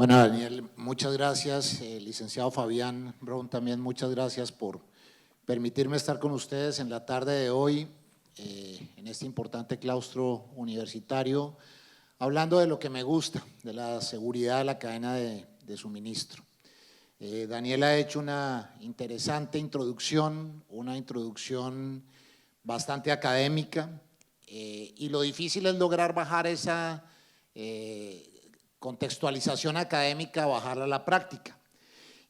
Bueno, Daniel, muchas gracias. Licenciado Fabián Brown, también muchas gracias por permitirme estar con ustedes en la tarde de hoy, en este importante claustro universitario, hablando de lo que me gusta, de la seguridad de la cadena de suministro. Daniel ha hecho una interesante introducción, una introducción bastante académica, y lo difícil es lograr bajar esa contextualización académica, bajarla a la práctica.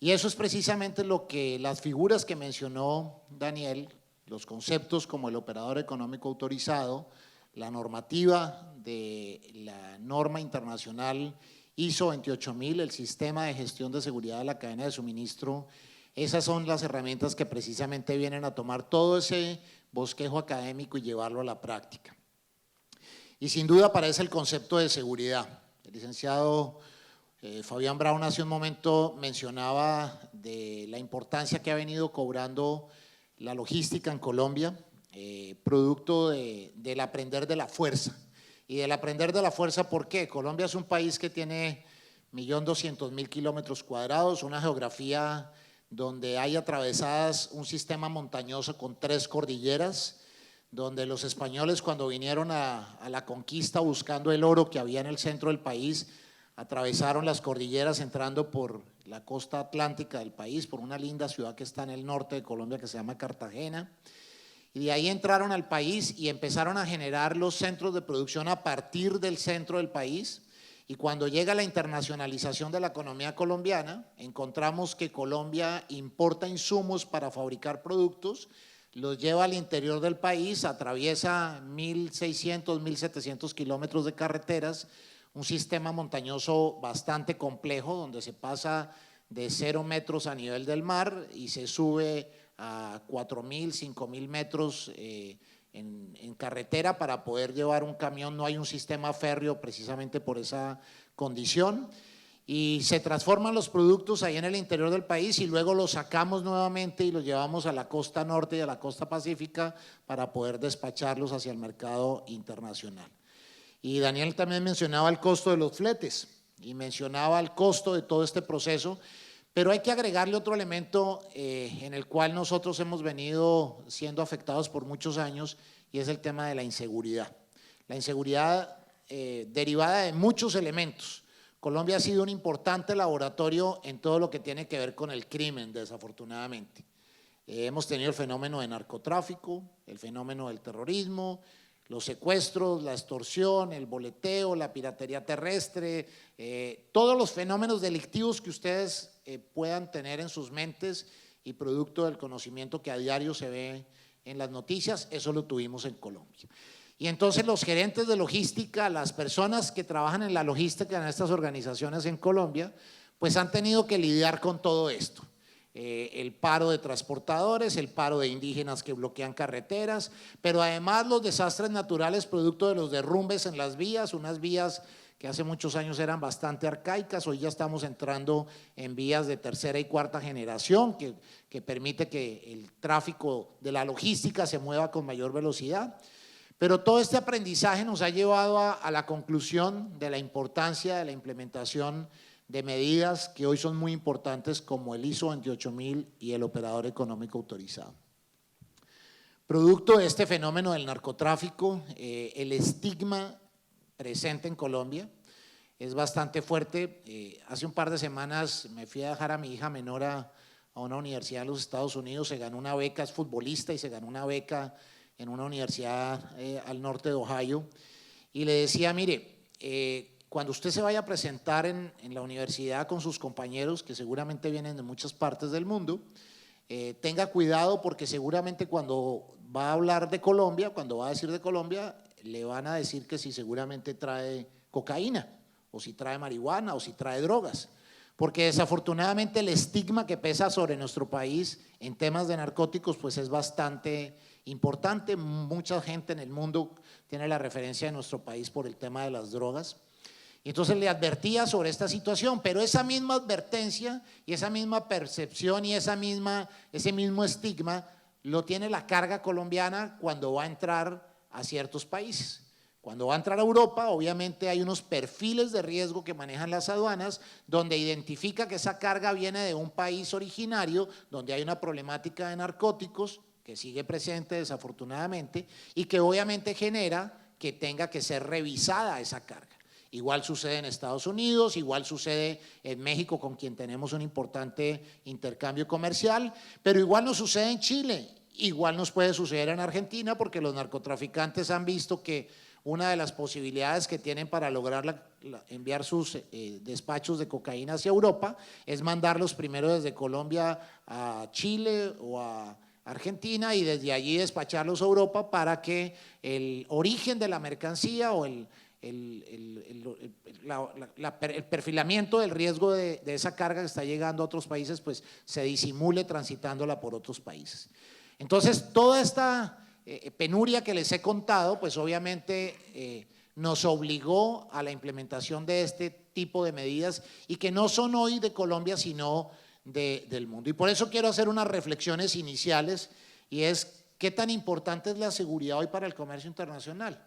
Y eso es precisamente lo que las figuras que mencionó Daniel, los conceptos como el operador económico autorizado, la normativa de la norma internacional ISO 28000, el sistema de gestión de seguridad de la cadena de suministro, esas son las herramientas que precisamente vienen a tomar todo ese bosquejo académico y llevarlo a la práctica. Y sin duda aparece el concepto de seguridad. El licenciado Fabián Brown hace un momento mencionaba de la importancia que ha venido cobrando la logística en Colombia, producto del aprender de la fuerza. Y del aprender de la fuerza, ¿por qué? Colombia es un país que tiene 1.200.000 kilómetros cuadrados, una geografía donde hay atravesadas un sistema montañoso con 3 cordilleras, donde los españoles cuando vinieron a la conquista buscando el oro que había en el centro del país, atravesaron las cordilleras entrando por la costa atlántica del país, por una linda ciudad que está en el norte de Colombia que se llama Cartagena, y de ahí entraron al país y empezaron a generar los centros de producción a partir del centro del país. Y cuando llega la internacionalización de la economía colombiana, encontramos que Colombia importa insumos para fabricar productos, los lleva al interior del país, atraviesa 1.600, 1.700 kilómetros de carreteras, un sistema montañoso bastante complejo donde se pasa de 0 metros a nivel del mar y se sube a 4.000, 5.000 metros en carretera para poder llevar un camión. No hay un sistema férreo precisamente por esa condición. Y se transforman los productos ahí en el interior del país y luego los sacamos nuevamente y los llevamos a la costa norte y a la costa pacífica para poder despacharlos hacia el mercado internacional. Y Daniel también mencionaba el costo de los fletes y mencionaba el costo de todo este proceso, pero hay que agregarle otro elemento en el cual nosotros hemos venido siendo afectados por muchos años y es el tema de la inseguridad. La inseguridad derivada de muchos elementos. Colombia ha sido un importante laboratorio en todo lo que tiene que ver con el crimen, desafortunadamente. Hemos tenido el fenómeno de narcotráfico, el fenómeno del terrorismo, los secuestros, la extorsión, el boleteo, la piratería terrestre, todos los fenómenos delictivos que ustedes puedan tener en sus mentes y producto del conocimiento que a diario se ve en las noticias, eso lo tuvimos en Colombia. Y entonces los gerentes de logística, las personas que trabajan en la logística en estas organizaciones en Colombia, pues han tenido que lidiar con todo esto. El paro de transportadores, el paro de indígenas que bloquean carreteras, pero además los desastres naturales producto de los derrumbes en las vías, unas vías que hace muchos años eran bastante arcaicas, hoy ya estamos entrando en vías de tercera y cuarta generación que permite que el tráfico de la logística se mueva con mayor velocidad. Pero todo este aprendizaje nos ha llevado a la conclusión de la importancia de la implementación de medidas que hoy son muy importantes como el ISO 28000 y el operador económico autorizado. Producto de este fenómeno del narcotráfico, el estigma presente en Colombia es bastante fuerte. Hace un par de semanas me fui a dejar a mi hija menor a una universidad en los Estados Unidos, se ganó una beca, es futbolista y se ganó una beca en una universidad al norte de Ohio, y le decía, mire, cuando usted se vaya a presentar en la universidad con sus compañeros, que seguramente vienen de muchas partes del mundo, tenga cuidado porque seguramente cuando va a hablar de Colombia, cuando va a decir de Colombia, le van a decir que si seguramente trae cocaína, o si trae marihuana, o si trae drogas. Porque desafortunadamente el estigma que pesa sobre nuestro país en temas de narcóticos pues es bastante importante. Mucha gente en el mundo tiene la referencia de nuestro país por el tema de las drogas. Y entonces le advertía sobre esta situación, pero esa misma advertencia y esa misma percepción y ese mismo estigma lo tiene la carga colombiana cuando va a entrar a ciertos países. Cuando va a entrar a Europa, obviamente hay unos perfiles de riesgo que manejan las aduanas, donde identifica que esa carga viene de un país originario, donde hay una problemática de narcóticos, que sigue presente desafortunadamente, y que obviamente genera que tenga que ser revisada esa carga. Igual sucede en Estados Unidos, igual sucede en México, con quien tenemos un importante intercambio comercial, pero igual nos sucede en Chile, igual nos puede suceder en Argentina, porque los narcotraficantes han visto que una de las posibilidades que tienen para lograr enviar sus despachos de cocaína hacia Europa es mandarlos primero desde Colombia a Chile o a Argentina y desde allí despacharlos a Europa para que el origen de la mercancía o el perfilamiento del riesgo de esa carga que está llegando a otros países pues se disimule transitándola por otros países. Entonces, toda esta penuria que les he contado, pues obviamente nos obligó a la implementación de este tipo de medidas y que no son hoy de Colombia, sino del mundo. Y por eso quiero hacer unas reflexiones iniciales y es qué tan importante es la seguridad hoy para el comercio internacional.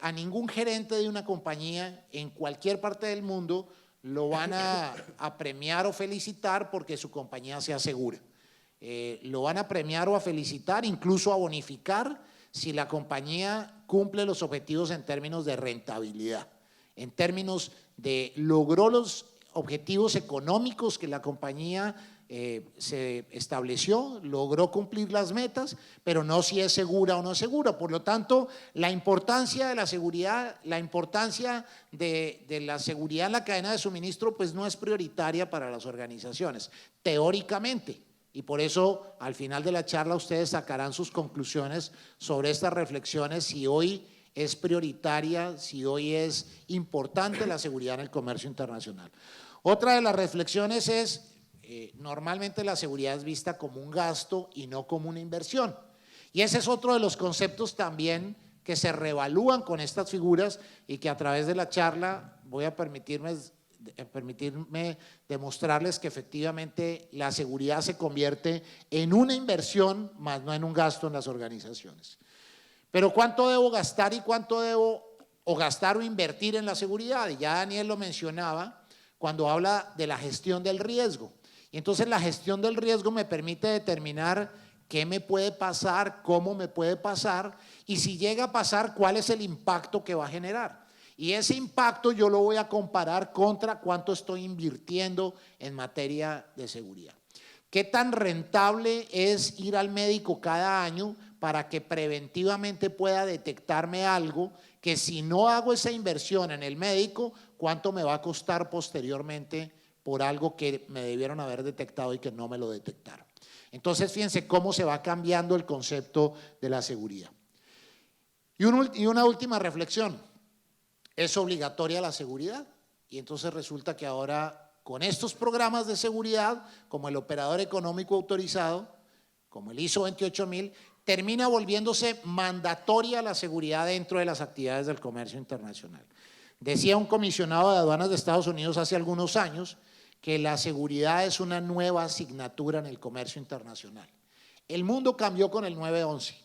A ningún gerente de una compañía en cualquier parte del mundo lo van a premiar o felicitar porque su compañía sea segura. Lo van a premiar o a felicitar, incluso a bonificar si la compañía cumple los objetivos en términos de rentabilidad, en términos de logró los objetivos económicos que la compañía se estableció, logró cumplir las metas, pero no si es segura o no es segura. Por lo tanto, la importancia de la seguridad, la importancia de la seguridad en la cadena de suministro, pues no es prioritaria para las organizaciones, teóricamente. Y por eso, al final de la charla, ustedes sacarán sus conclusiones sobre estas reflexiones, si hoy es prioritaria, si hoy es importante la seguridad en el comercio internacional. Otra de las reflexiones es, normalmente la seguridad es vista como un gasto y no como una inversión. Y ese es otro de los conceptos también que se reevalúan con estas figuras y que a través de la charla voy a permitirme demostrarles que efectivamente la seguridad se convierte en una inversión, más no en un gasto en las organizaciones. Pero ¿cuánto debo gastar y cuánto debo gastar o invertir en la seguridad? Y ya Daniel lo mencionaba cuando habla de la gestión del riesgo. Y entonces la gestión del riesgo me permite determinar qué me puede pasar, cómo me puede pasar y si llega a pasar, cuál es el impacto que va a generar. Y ese impacto yo lo voy a comparar contra cuánto estoy invirtiendo en materia de seguridad. ¿Qué tan rentable es ir al médico cada año para que preventivamente pueda detectarme algo que si no hago esa inversión en el médico, cuánto me va a costar posteriormente por algo que me debieron haber detectado y que no me lo detectaron? Entonces, fíjense cómo se va cambiando el concepto de la seguridad. Y una última reflexión. ¿Es obligatoria la seguridad? Y entonces resulta que ahora con estos programas de seguridad, como el operador económico autorizado, como el ISO 28000, termina volviéndose mandatoria la seguridad dentro de las actividades del comercio internacional. Decía un comisionado de aduanas de Estados Unidos hace algunos años que la seguridad es una nueva asignatura en el comercio internacional. El mundo cambió con el 9/11,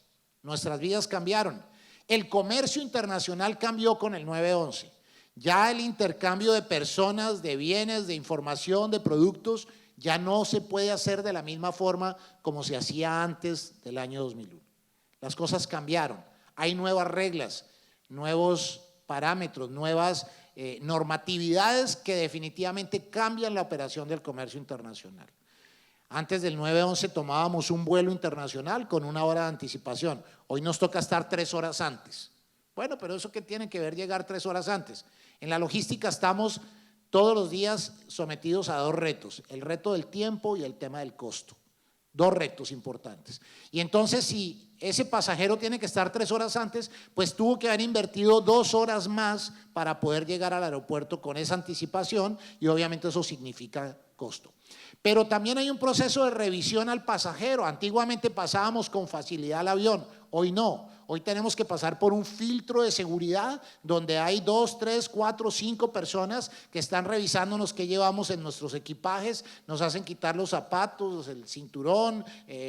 nuestras vidas cambiaron. El comercio internacional cambió con el 9/11. Ya el intercambio de personas, de bienes, de información, de productos, ya no se puede hacer de la misma forma como se hacía antes del año 2001. Las cosas cambiaron. Hay nuevas reglas, nuevos parámetros, nuevas normatividades que definitivamente cambian la operación del comercio internacional. Antes del 9/11 tomábamos un vuelo internacional con 1 hora de anticipación. Hoy nos toca estar 3 horas antes. Bueno, pero ¿eso qué tiene que ver llegar 3 horas antes? En la logística estamos todos los días sometidos a 2 retos, el reto del tiempo y el tema del costo. 2 retos importantes. Y entonces, si ese pasajero tiene que estar 3 horas antes, pues tuvo que haber invertido 2 horas más para poder llegar al aeropuerto con esa anticipación y obviamente eso significa costo. Pero también hay un proceso de revisión al pasajero. Antiguamente pasábamos con facilidad al avión, hoy no. Hoy tenemos que pasar por un filtro de seguridad donde hay 2, 3, 4, 5 personas que están revisándonos qué llevamos en nuestros equipajes, nos hacen quitar los zapatos, el cinturón,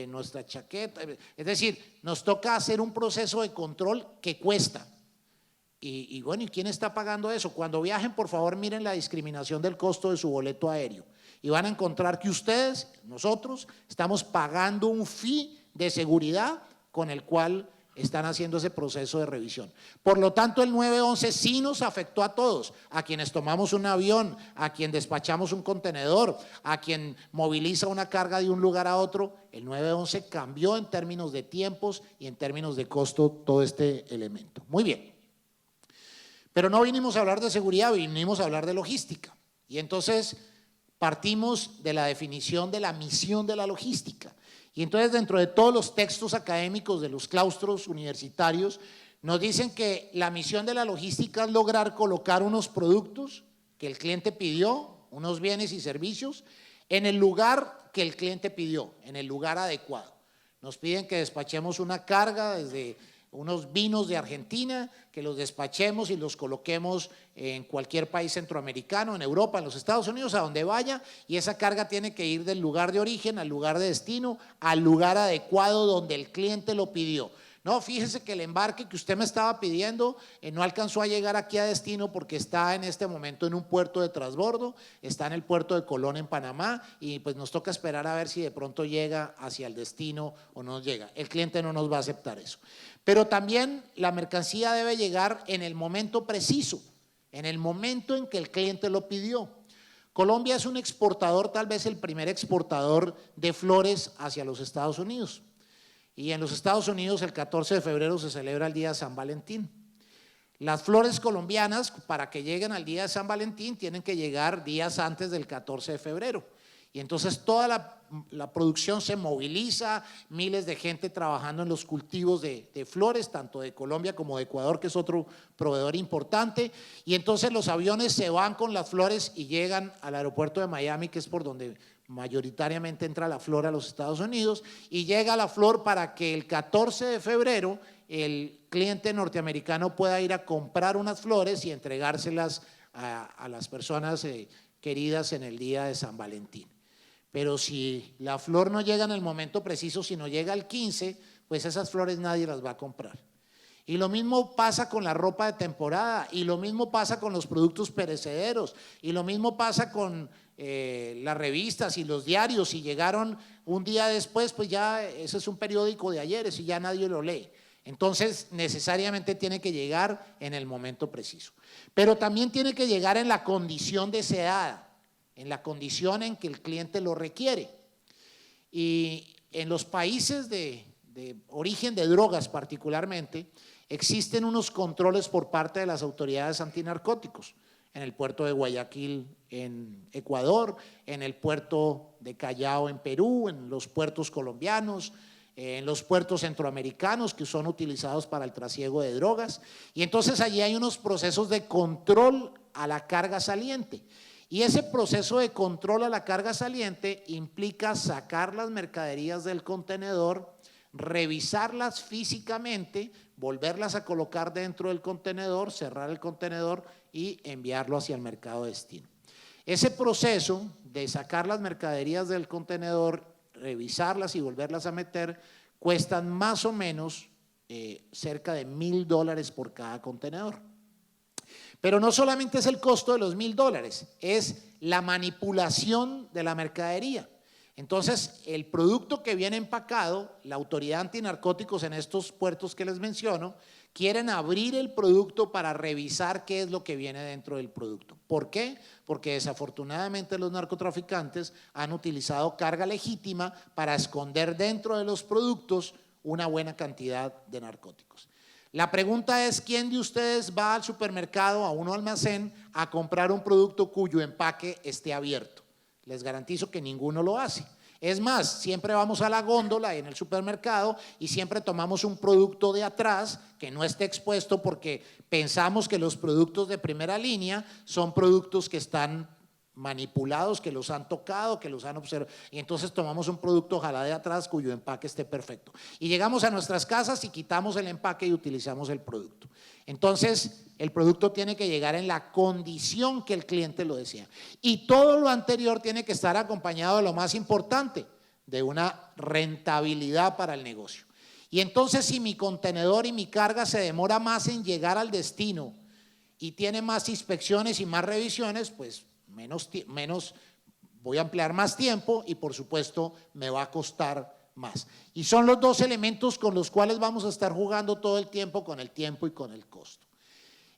nuestra chaqueta. Es decir, nos toca hacer un proceso de control que cuesta. Y bueno, ¿y quién está pagando eso? Cuando viajen, por favor, miren la discriminación del costo de su boleto aéreo y van a encontrar que ustedes, nosotros, estamos pagando un fee de seguridad con el cual están haciendo ese proceso de revisión. Por lo tanto, el 911 sí nos afectó a todos, a quienes tomamos un avión, a quien despachamos un contenedor, a quien moviliza una carga de un lugar a otro. El 911 cambió en términos de tiempos y en términos de costo todo este elemento. Muy bien. Pero no vinimos a hablar de seguridad, vinimos a hablar de logística. Y entonces partimos de la definición de la misión de la logística. Y entonces dentro de todos los textos académicos de los claustros universitarios nos dicen que la misión de la logística es lograr colocar unos productos que el cliente pidió, unos bienes y servicios, en el lugar que el cliente pidió, en el lugar adecuado. Nos piden que despachemos una carga desde unos vinos de Argentina, que los despachemos y los coloquemos en cualquier país centroamericano, en Europa, en los Estados Unidos, a donde vaya, y esa carga tiene que ir del lugar de origen al lugar de destino, al lugar adecuado donde el cliente lo pidió. No, fíjese que el embarque que usted me estaba pidiendo no alcanzó a llegar aquí a destino porque está en este momento en un puerto de transbordo, está en el puerto de Colón en Panamá y pues nos toca esperar a ver si de pronto llega hacia el destino o no llega. El cliente no nos va a aceptar eso. Pero también la mercancía debe llegar en el momento preciso, en el momento en que el cliente lo pidió. Colombia es un exportador, tal vez el primer exportador de flores hacia los Estados Unidos. Y en los Estados Unidos el 14 de febrero se celebra el Día de San Valentín. Las flores colombianas, para que lleguen al Día de San Valentín, tienen que llegar días antes del 14 de febrero. Y entonces toda la producción se moviliza, miles de gente trabajando en los cultivos de flores, tanto de Colombia como de Ecuador, que es otro proveedor importante. Y entonces los aviones se van con las flores y llegan al aeropuerto de Miami, que es por donde mayoritariamente entra la flor a los Estados Unidos, y llega la flor para que el 14 de febrero el cliente norteamericano pueda ir a comprar unas flores y entregárselas a las personas queridas en el día de San Valentín. Pero si la flor no llega en el momento preciso, sino llega al 15, pues esas flores nadie las va a comprar. Y lo mismo pasa con la ropa de temporada, y lo mismo pasa con los productos perecederos, y lo mismo pasa con las revistas y los diarios. Si llegaron un día después, pues ya ese es un periódico de ayer, ese ya nadie lo lee. Entonces necesariamente tiene que llegar en el momento preciso. Pero también tiene que llegar en la condición deseada, en la condición en que el cliente lo requiere. Y en los países de origen de drogas particularmente, existen unos controles por parte de las autoridades antinarcóticos, en el puerto de Guayaquil en Ecuador, en el puerto de Callao en Perú, en los puertos colombianos, en los puertos centroamericanos que son utilizados para el trasiego de drogas. Y entonces allí hay unos procesos de control a la carga saliente. Y ese proceso de control a la carga saliente implica sacar las mercaderías del contenedor, revisarlas físicamente, volverlas a colocar dentro del contenedor, cerrar el contenedor y enviarlo hacia el mercado de destino. Ese proceso de sacar las mercaderías del contenedor, revisarlas y volverlas a meter, cuestan más o menos cerca de $1.000 por cada contenedor. Pero no solamente es el costo de los $1.000, es la manipulación de la mercadería. Entonces, el producto que viene empacado, la autoridad antinarcóticos en estos puertos que les menciono, quieren abrir el producto para revisar qué es lo que viene dentro del producto. ¿Por qué? Porque desafortunadamente los narcotraficantes han utilizado carga legítima para esconder dentro de los productos una buena cantidad de narcóticos. La pregunta es, ¿quién de ustedes va al supermercado, a un almacén, a comprar un producto cuyo empaque esté abierto? Les garantizo que ninguno lo hace. Es más, siempre vamos a la góndola en el supermercado y siempre tomamos un producto de atrás que no esté expuesto porque pensamos que los productos de primera línea son productos que están manipulados, que los han tocado, que los han observado, y entonces tomamos un producto ojalá de atrás cuyo empaque esté perfecto. Y llegamos a nuestras casas y quitamos el empaque y utilizamos el producto. Entonces, el producto tiene que llegar en la condición que el cliente lo desea. Y todo lo anterior tiene que estar acompañado de lo más importante, de una rentabilidad para el negocio. Y entonces si mi contenedor y mi carga se demora más en llegar al destino y tiene más inspecciones y más revisiones, pues menos voy a emplear más tiempo y por supuesto me va a costar más. Y son los dos elementos con los cuales vamos a estar jugando todo el tiempo, con el tiempo y con el costo.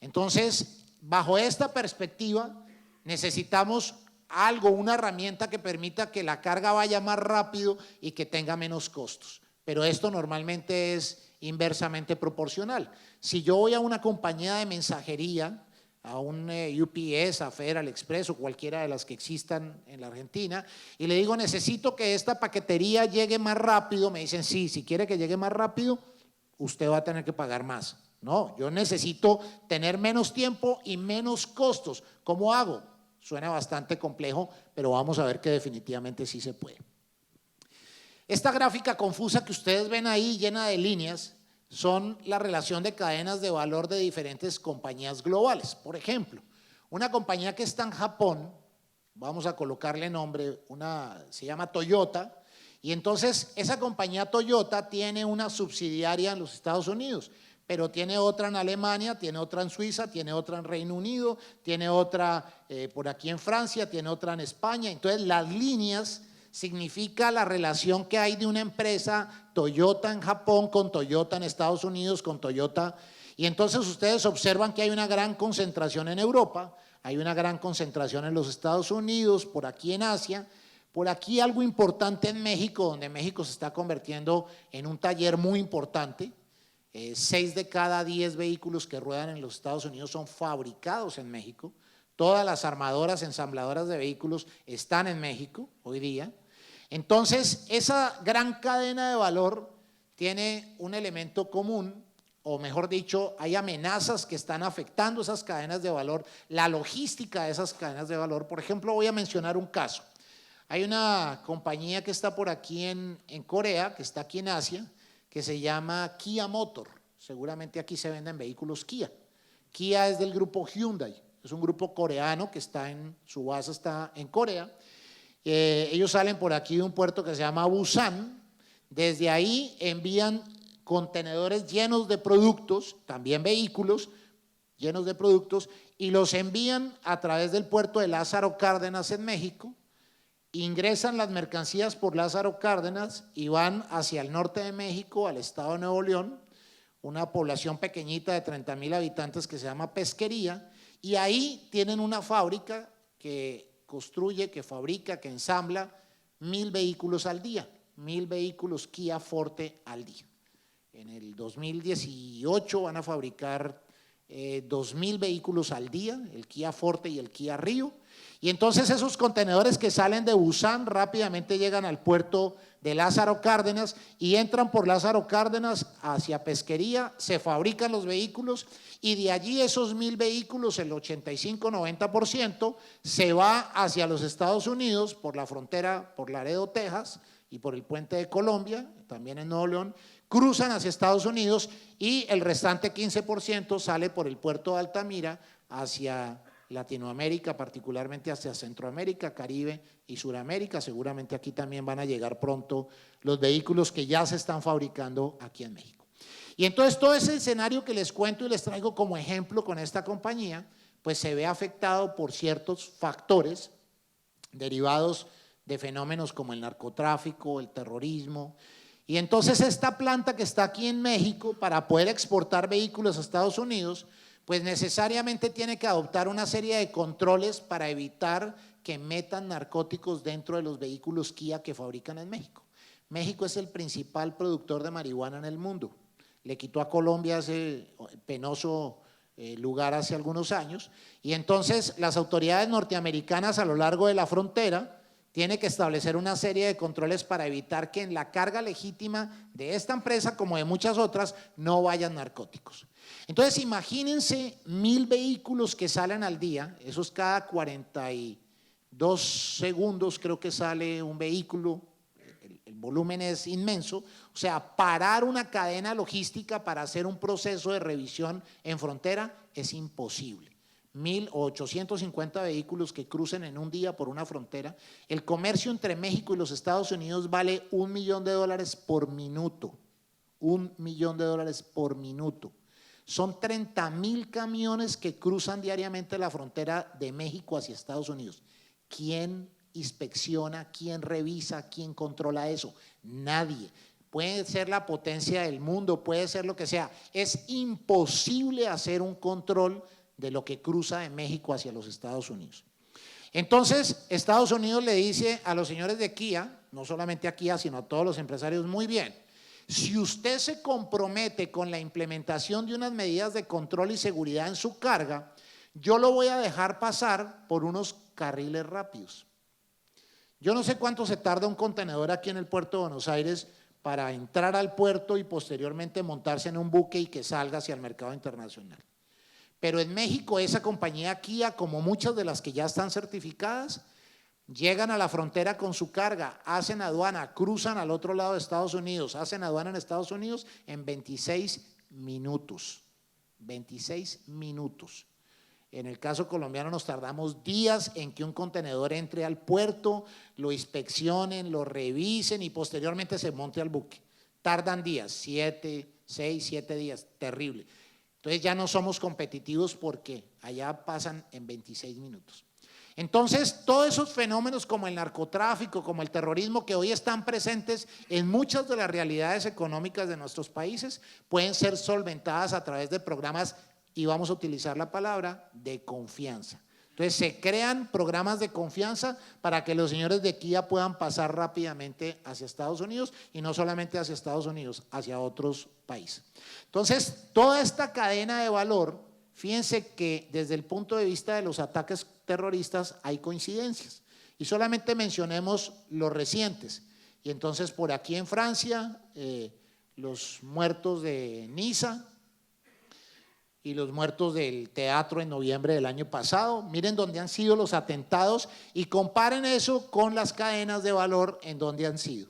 Entonces, bajo esta perspectiva, necesitamos algo, una herramienta que permita que la carga vaya más rápido y que tenga menos costos. Pero esto normalmente es inversamente proporcional. Si yo voy a una compañía de mensajería, a un UPS, a Federal Express o cualquiera de las que existan en la Argentina, y le digo, necesito que esta paquetería llegue más rápido, me dicen, sí, si quiere que llegue más rápido, usted va a tener que pagar más. No, yo necesito tener menos tiempo y menos costos. ¿Cómo hago? Suena bastante complejo, pero vamos a ver que definitivamente sí se puede. Esta gráfica confusa que ustedes ven ahí, llena de líneas, son la relación de cadenas de valor de diferentes compañías globales. Por ejemplo, una compañía que está en Japón, vamos a colocarle nombre, se llama Toyota, y entonces esa compañía Toyota tiene una subsidiaria en los Estados Unidos, pero tiene otra en Alemania, tiene otra en Suiza, tiene otra en Reino Unido, tiene otra por aquí en Francia, tiene otra en España. Entonces las líneas significa la relación que hay de una empresa Toyota en Japón con Toyota en Estados Unidos, con Toyota. Y entonces ustedes observan que hay una gran concentración en Europa, hay una gran concentración en los Estados Unidos, por aquí en Asia, por aquí algo importante en México, donde México se está convirtiendo en un taller muy importante. 6 de cada 10 vehículos que ruedan en los Estados Unidos son fabricados en México. Todas las armadoras, ensambladoras de vehículos están en México hoy día. Entonces, esa gran cadena de valor tiene un elemento común, o mejor dicho, hay amenazas que están afectando esas cadenas de valor, la logística de esas cadenas de valor. Por ejemplo, voy a mencionar un caso. Hay una compañía que está por aquí en Corea, que está aquí en Asia, que se llama Kia Motor. Seguramente aquí se venden vehículos Kia. Kia es del grupo Hyundai, es un grupo coreano que su base está en Corea. Ellos salen por aquí de un puerto que se llama Busan. Desde ahí envían contenedores llenos de productos, también vehículos llenos de productos, y los envían a través del puerto de Lázaro Cárdenas en México. Ingresan las mercancías por Lázaro Cárdenas y van hacia el norte de México, al estado de Nuevo León, una población pequeñita de 30,000 habitantes que se llama Pesquería, y ahí tienen una fábrica que construye, que fabrica, que ensambla 1,000 vehículos al día, 1,000 vehículos Kia Forte al día. En el 2018 van a fabricar 2,000 vehículos al día, el Kia Forte y el Kia Rio. Y entonces esos contenedores que salen de Busan rápidamente llegan al puerto de Lázaro Cárdenas y entran por Lázaro Cárdenas hacia Pesquería, se fabrican los vehículos y de allí esos 1,000 vehículos, el 85-90%, se va hacia los Estados Unidos por la frontera, por Laredo, Texas y por el puente de Colombia, también en Nuevo León, cruzan hacia Estados Unidos y el restante 15% sale por el puerto de Altamira hacia Latinoamérica, particularmente hacia Centroamérica, Caribe y Suramérica. Seguramente aquí también van a llegar pronto los vehículos que ya se están fabricando aquí en México. Y entonces todo ese escenario que les cuento y les traigo como ejemplo con esta compañía, pues se ve afectado por ciertos factores derivados de fenómenos como el narcotráfico, el terrorismo. Y entonces esta planta que está aquí en México, para poder exportar vehículos a Estados Unidos, pues necesariamente tiene que adoptar una serie de controles para evitar que metan narcóticos dentro de los vehículos Kia que fabrican en México. México es el principal productor de marihuana en el mundo. Le quitó a Colombia ese penoso lugar hace algunos años. Y entonces las autoridades norteamericanas a lo largo de la frontera tienen que establecer una serie de controles para evitar que en la carga legítima de esta empresa, como de muchas otras, no vayan narcóticos. Entonces imagínense 1,000 vehículos que salen al día, esos cada 42 segundos creo que sale un vehículo, el volumen es inmenso, o sea, parar una cadena logística para hacer un proceso de revisión en frontera es imposible. 1,850 vehículos que crucen en un día por una frontera. El comercio entre México y los Estados Unidos vale $1 millón por minuto. $1.000.000 por minuto. Son 30.000 camiones que cruzan diariamente la frontera de México hacia Estados Unidos. ¿Quién inspecciona, quién revisa, quién controla eso? Nadie. Puede ser la potencia del mundo, puede ser lo que sea. Es imposible hacer un control de lo que cruza de México hacia los Estados Unidos. Entonces, Estados Unidos le dice a los señores de Kia, no solamente a Kia, sino a todos los empresarios, muy bien, si usted se compromete con la implementación de unas medidas de control y seguridad en su carga, yo lo voy a dejar pasar por unos carriles rápidos. Yo no sé cuánto se tarda un contenedor aquí en el puerto de Buenos Aires para entrar al puerto y posteriormente montarse en un buque y que salga hacia el mercado internacional. Pero en México esa compañía Kia, como muchas de las que ya están certificadas, llegan a la frontera con su carga, hacen aduana, cruzan al otro lado de Estados Unidos, hacen aduana en Estados Unidos en 26 minutos. 26 minutos. En el caso colombiano nos tardamos días en que un contenedor entre al puerto, lo inspeccionen, lo revisen y posteriormente se monte al buque. Tardan días, 6, 7 días, terrible. Entonces ya no somos competitivos porque allá pasan en 26 minutos. Entonces, todos esos fenómenos como el narcotráfico, como el terrorismo que hoy están presentes en muchas de las realidades económicas de nuestros países pueden ser solventadas a través de programas, y vamos a utilizar la palabra, de confianza. Entonces, se crean programas de confianza para que los señores de Kia puedan pasar rápidamente hacia Estados Unidos y no solamente hacia Estados Unidos, hacia otros países. Entonces, toda esta cadena de valor, fíjense que desde el punto de vista de los ataques terroristas hay coincidencias y solamente mencionemos los recientes. Y entonces por aquí en Francia, los muertos de Niza y los muertos del teatro en noviembre del año pasado, miren dónde han sido los atentados y comparen eso con las cadenas de valor en donde han sido.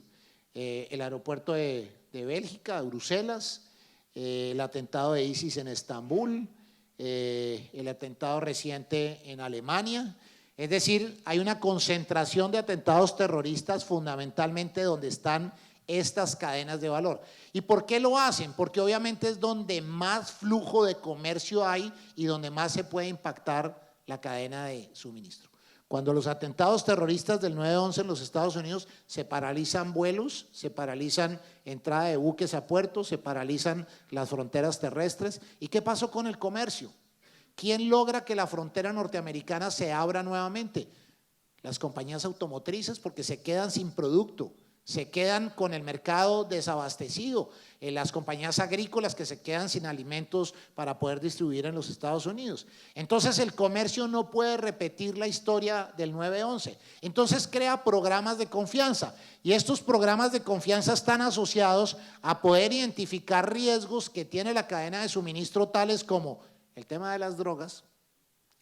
El aeropuerto de Bélgica, de Bruselas, el atentado de ISIS en Estambul, el atentado reciente en Alemania. Es decir, hay una concentración de atentados terroristas fundamentalmente donde están estas cadenas de valor. ¿Y por qué lo hacen? Porque obviamente es donde más flujo de comercio hay y donde más se puede impactar la cadena de suministro. Cuando los atentados terroristas del 9/11 en los Estados Unidos se paralizan vuelos, se paralizan entrada de buques a puertos, se paralizan las fronteras terrestres. ¿Y qué pasó con el comercio? ¿Quién logra que la frontera norteamericana se abra nuevamente? Las compañías automotrices, porque se quedan sin producto, se quedan con el mercado desabastecido, las compañías agrícolas que se quedan sin alimentos para poder distribuir en los Estados Unidos. Entonces el comercio no puede repetir la historia del 9/11. Entonces crea programas de confianza y estos programas de confianza están asociados a poder identificar riesgos que tiene la cadena de suministro, tales como el tema de las drogas.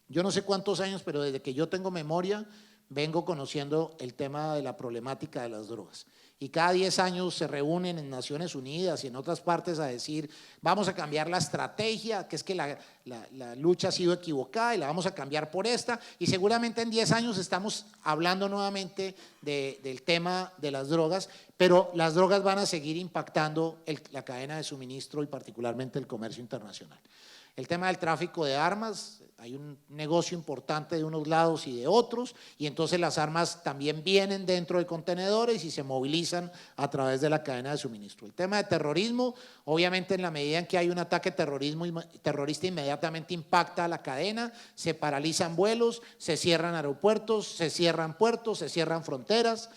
Yo no sé cuántos años, pero desde que yo tengo memoria vengo conociendo el tema de la problemática de las drogas. Y cada 10 años se reúnen en Naciones Unidas y en otras partes a decir, vamos a cambiar la estrategia, que es que la lucha ha sido equivocada y la vamos a cambiar por esta. Y seguramente en 10 años estamos hablando nuevamente del tema de las drogas, pero las drogas van a seguir impactando la cadena de suministro y particularmente el comercio internacional. El tema del tráfico de armas, hay un negocio importante de unos lados y de otros, y entonces las armas también vienen dentro de contenedores y se movilizan a través de la cadena de suministro. El tema de terrorismo, obviamente en la medida en que hay un ataque terrorista inmediatamente impacta a la cadena, se paralizan vuelos, se cierran aeropuertos, se cierran puertos, se cierran fronteras.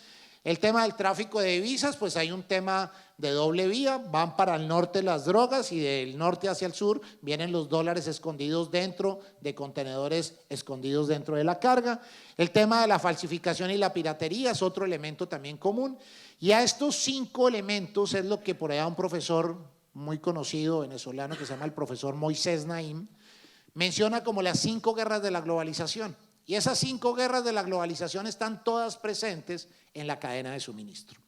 El tema del tráfico de divisas, pues hay un tema de doble vía, van para el norte las drogas y del norte hacia el sur vienen los dólares escondidos dentro de contenedores escondidos dentro de la carga. El tema de la falsificación y la piratería es otro elemento también común. Y a estos 5 elementos es lo que por allá un profesor muy conocido venezolano que se llama el profesor Moisés Naim menciona como las 5 guerras de la globalización. Y esas 5 guerras de la globalización están todas presentes en la cadena de suministro.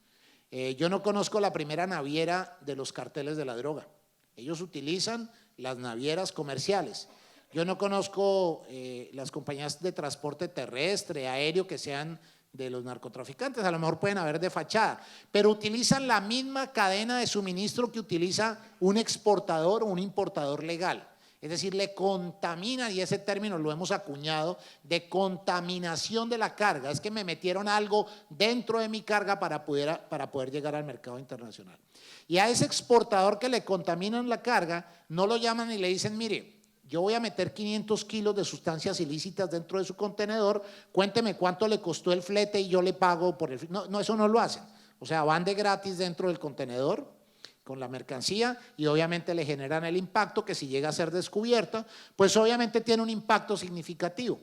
Yo no conozco la primera naviera de los carteles de la droga. Ellos utilizan las navieras comerciales. Yo no conozco las compañías de transporte terrestre, aéreo que sean de los narcotraficantes, a lo mejor pueden haber de fachada, pero utilizan la misma cadena de suministro que utiliza un exportador o un importador legal. Es decir, le contaminan, y ese término lo hemos acuñado, de contaminación de la carga. Es que me metieron algo dentro de mi carga para poder llegar al mercado internacional. Y a ese exportador que le contaminan la carga, no lo llaman y le dicen, mire, yo voy a meter 500 kilos de sustancias ilícitas dentro de su contenedor, cuénteme cuánto le costó el flete y yo le pago por el flete. No, eso no lo hacen. O sea, van de gratis dentro del contenedor con la mercancía y obviamente le generan el impacto que si llega a ser descubierta, pues obviamente tiene un impacto significativo.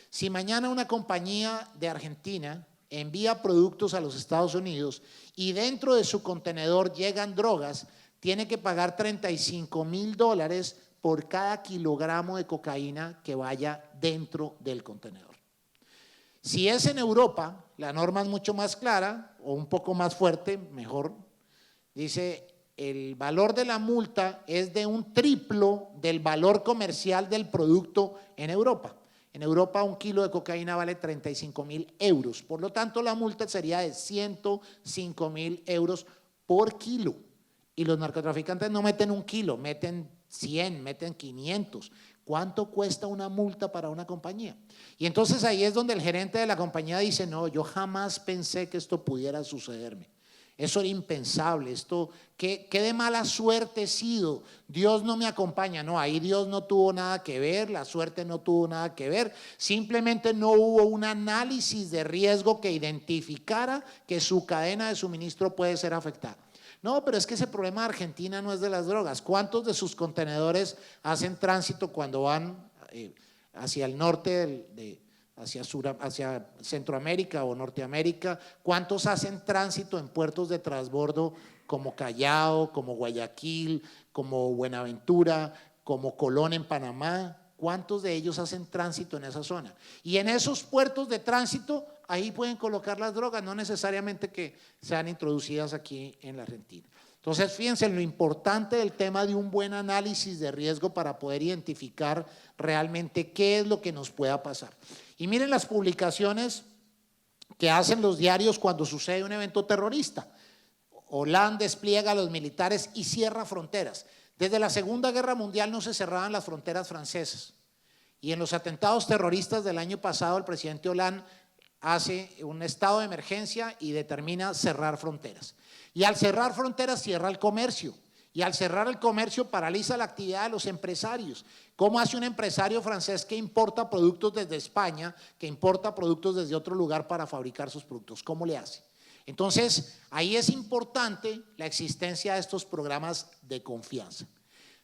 Si mañana una compañía de Argentina envía productos a los Estados Unidos y dentro de su contenedor llegan drogas, tiene que pagar $35.000 por cada kilogramo de cocaína que vaya dentro del contenedor. Si es en Europa, la norma es mucho más clara o un poco más fuerte, mejor, dice el valor de la multa es de un triplo del valor comercial del producto en Europa. En Europa un kilo de cocaína vale 35.000 euros, por lo tanto la multa sería de 105.000 euros por kilo. Y los narcotraficantes no meten un kilo, meten 100, meten 500. ¿Cuánto cuesta una multa para una compañía? Y entonces ahí es donde el gerente de la compañía dice, no, yo jamás pensé que esto pudiera sucederme. Eso era impensable, esto, ¿qué de mala suerte he sido? Dios no me acompaña. No, ahí Dios no tuvo nada que ver, la suerte no tuvo nada que ver, simplemente no hubo un análisis de riesgo que identificara que su cadena de suministro puede ser afectada. No, pero es que ese problema de Argentina no es de las drogas. ¿Cuántos de sus contenedores hacen tránsito cuando van hacia el norte hacia Centroamérica o Norteamérica? ¿Cuántos hacen tránsito en puertos de transbordo como Callao, como Guayaquil, como Buenaventura, como Colón en Panamá? ¿Cuántos de ellos hacen tránsito en esa zona? Y en esos puertos de tránsito, ahí pueden colocar las drogas, no necesariamente que sean introducidas aquí en la Argentina. Entonces, fíjense en lo importante del tema de un buen análisis de riesgo para poder identificar realmente qué es lo que nos pueda pasar. Y miren las publicaciones que hacen los diarios cuando sucede un evento terrorista. Hollande despliega a los militares y cierra fronteras. Desde la Segunda Guerra Mundial no se cerraban las fronteras francesas. Y en los atentados terroristas del año pasado, el presidente Hollande hace un estado de emergencia y determina cerrar fronteras. Y al cerrar fronteras cierra el comercio. Y al cerrar el comercio paraliza la actividad de los empresarios. ¿Cómo hace un empresario francés que importa productos desde España, que importa productos desde otro lugar para fabricar sus productos? ¿Cómo le hace? Entonces, ahí es importante la existencia de estos programas de confianza.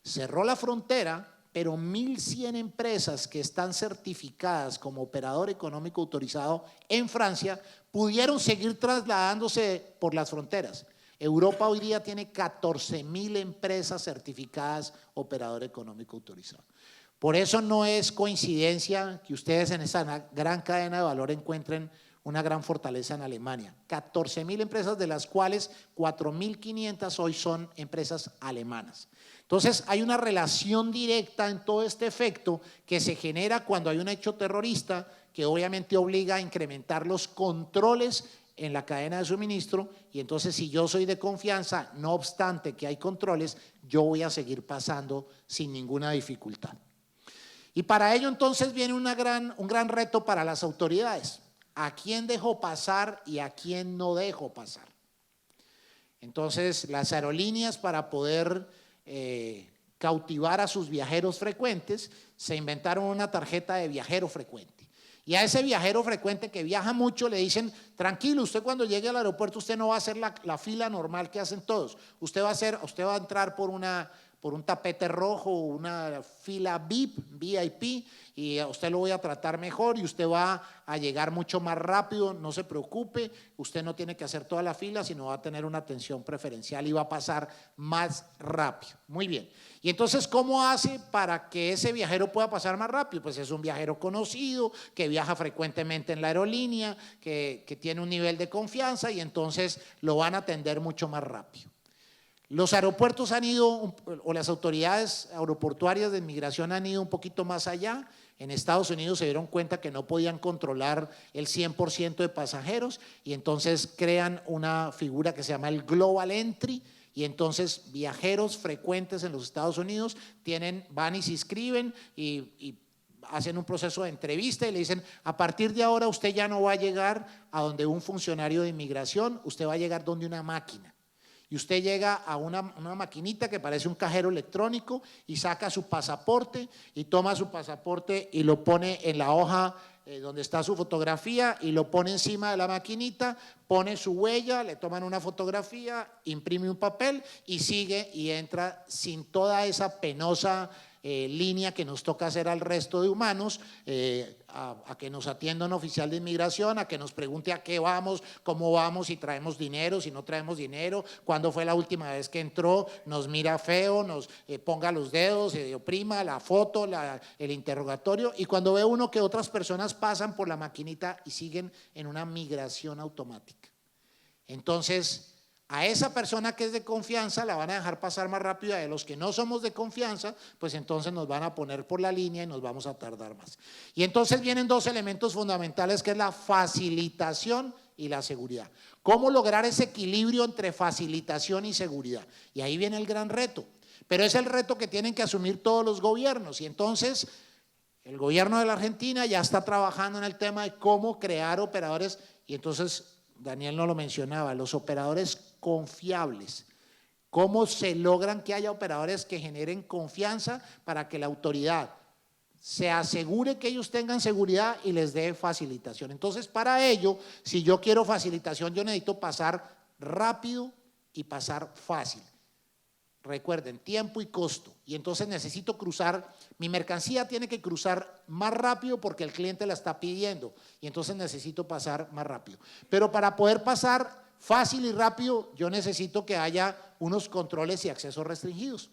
Cerró la frontera, pero 1.100 empresas que están certificadas como operador económico autorizado en Francia pudieron seguir trasladándose por las fronteras. Europa hoy día tiene 14.000 empresas certificadas operador económico autorizado. Por eso no es coincidencia que ustedes en esa gran cadena de valor encuentren una gran fortaleza en Alemania. 14.000 empresas, de las cuales 4.500 hoy son empresas alemanas. Entonces hay una relación directa en todo este efecto que se genera cuando hay un hecho terrorista que obviamente obliga a incrementar los controles en la cadena de suministro, y entonces si yo soy de confianza, no obstante que hay controles, yo voy a seguir pasando sin ninguna dificultad. Y para ello entonces viene un gran reto para las autoridades. ¿A quién dejo pasar y a quién no dejo pasar? Entonces las aerolíneas, para poder cautivar a sus viajeros frecuentes, se inventaron una tarjeta de viajero frecuente. Y a ese viajero frecuente que viaja mucho le dicen, tranquilo, usted cuando llegue al aeropuerto usted no va a hacer la fila normal que hacen todos. Usted va a entrar por un tapete rojo, una fila VIP, y a usted lo voy a tratar mejor y usted va a llegar mucho más rápido, no se preocupe, usted no tiene que hacer toda la fila, sino va a tener una atención preferencial y va a pasar más rápido. Muy bien. Y entonces, ¿cómo hace para que ese viajero pueda pasar más rápido? Pues es un viajero conocido, que viaja frecuentemente en la aerolínea, que tiene un nivel de confianza, y entonces lo van a atender mucho más rápido. Los aeropuertos han ido, o las autoridades aeroportuarias de inmigración han ido un poquito más allá. En Estados Unidos se dieron cuenta que no podían controlar el 100% de pasajeros y entonces crean una figura que se llama el Global Entry, y entonces viajeros frecuentes en los Estados Unidos van y se inscriben y hacen un proceso de entrevista y le dicen: a partir de ahora usted ya no va a llegar a donde un funcionario de inmigración, usted va a llegar donde una máquina. Y usted llega a una maquinita que parece un cajero electrónico y saca su pasaporte y toma su pasaporte y lo pone en la hoja donde está su fotografía y lo pone encima de la maquinita, pone su huella, le toman una fotografía, imprime un papel y sigue y entra sin toda esa penosa línea que nos toca hacer al resto de humanos, a que nos atienda un oficial de inmigración, a que nos pregunte a qué vamos, cómo vamos, si traemos dinero, si no traemos dinero, cuándo fue la última vez que entró, nos mira feo, nos ponga los dedos, oprima la foto, el interrogatorio, y cuando ve uno que otras personas pasan por la maquinita y siguen en una migración automática. Entonces, a esa persona que es de confianza la van a dejar pasar más rápido, a los que no somos de confianza, pues entonces nos van a poner por la línea y nos vamos a tardar más. Y entonces vienen dos elementos fundamentales, que es la facilitación y la seguridad. ¿Cómo lograr ese equilibrio entre facilitación y seguridad? Y ahí viene el gran reto, pero es el reto que tienen que asumir todos los gobiernos. Y entonces el gobierno de la Argentina ya está trabajando en el tema de cómo crear operadores, y entonces Daniel no lo mencionaba, los operadores confiables. ¿Cómo se logran que haya operadores que generen confianza para que la autoridad se asegure que ellos tengan seguridad y les dé facilitación? Entonces, para ello, si yo quiero facilitación, yo necesito pasar rápido y pasar fácil. Recuerden, tiempo y costo. Y entonces necesito cruzar, mi mercancía tiene que cruzar más rápido porque el cliente la está pidiendo. Y entonces necesito pasar más rápido. Pero para poder pasar fácil y rápido, yo necesito que haya unos controles y accesos restringidos.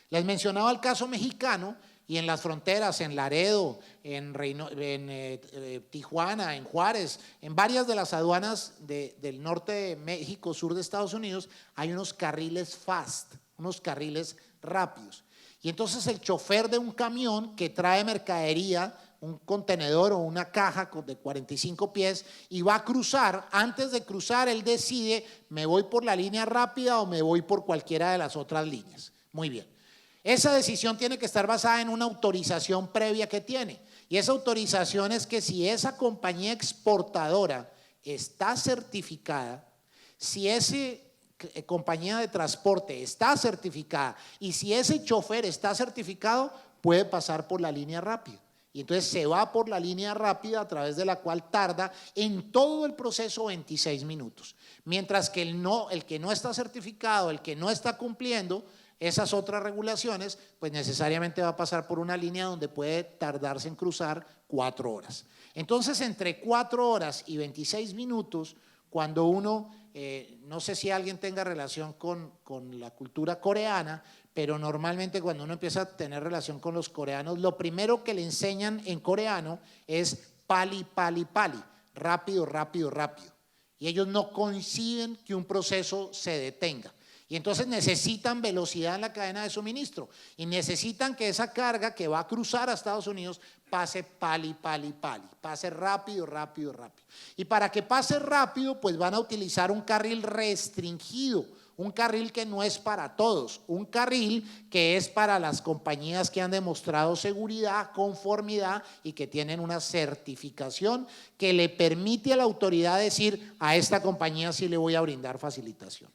Les mencionaba el caso mexicano, y en las fronteras, en Laredo, en Tijuana, en Juárez, en varias de las aduanas del norte de México, sur de Estados Unidos, hay unos carriles fast, unos carriles rápidos. Y entonces el chofer de un camión que trae mercadería, un contenedor o una caja de 45 pies, y va a cruzar, antes de cruzar él decide: ¿me voy por la línea rápida o me voy por cualquiera de las otras líneas? Muy bien. Esa decisión tiene que estar basada en una autorización previa que tiene. Y esa autorización es que si esa compañía exportadora está certificada, si esa compañía de transporte está certificada y si ese chofer está certificado, puede pasar por la línea rápida. Y entonces se va por la línea rápida, a través de la cual tarda en todo el proceso 26 minutos. Mientras que el que no está certificado, el que no está cumpliendo esas otras regulaciones, pues necesariamente va a pasar por una línea donde puede tardarse en cruzar 4 horas. Entonces, entre 4 horas y 26 minutos, cuando uno, no sé si alguien tenga relación con la cultura coreana, pero normalmente cuando uno empieza a tener relación con los coreanos, lo primero que le enseñan en coreano es pali, pali, pali, rápido, rápido, rápido. Y ellos no conciben que un proceso se detenga. Y entonces necesitan velocidad en la cadena de suministro y necesitan que esa carga que va a cruzar a Estados Unidos pase pali, pali, pali, pase rápido, rápido, rápido. Y para que pase rápido, pues van a utilizar un carril restringido, un carril que no es para todos, un carril que es para las compañías que han demostrado seguridad, conformidad y que tienen una certificación que le permite a la autoridad decir: a esta compañía sí le voy a brindar facilitación.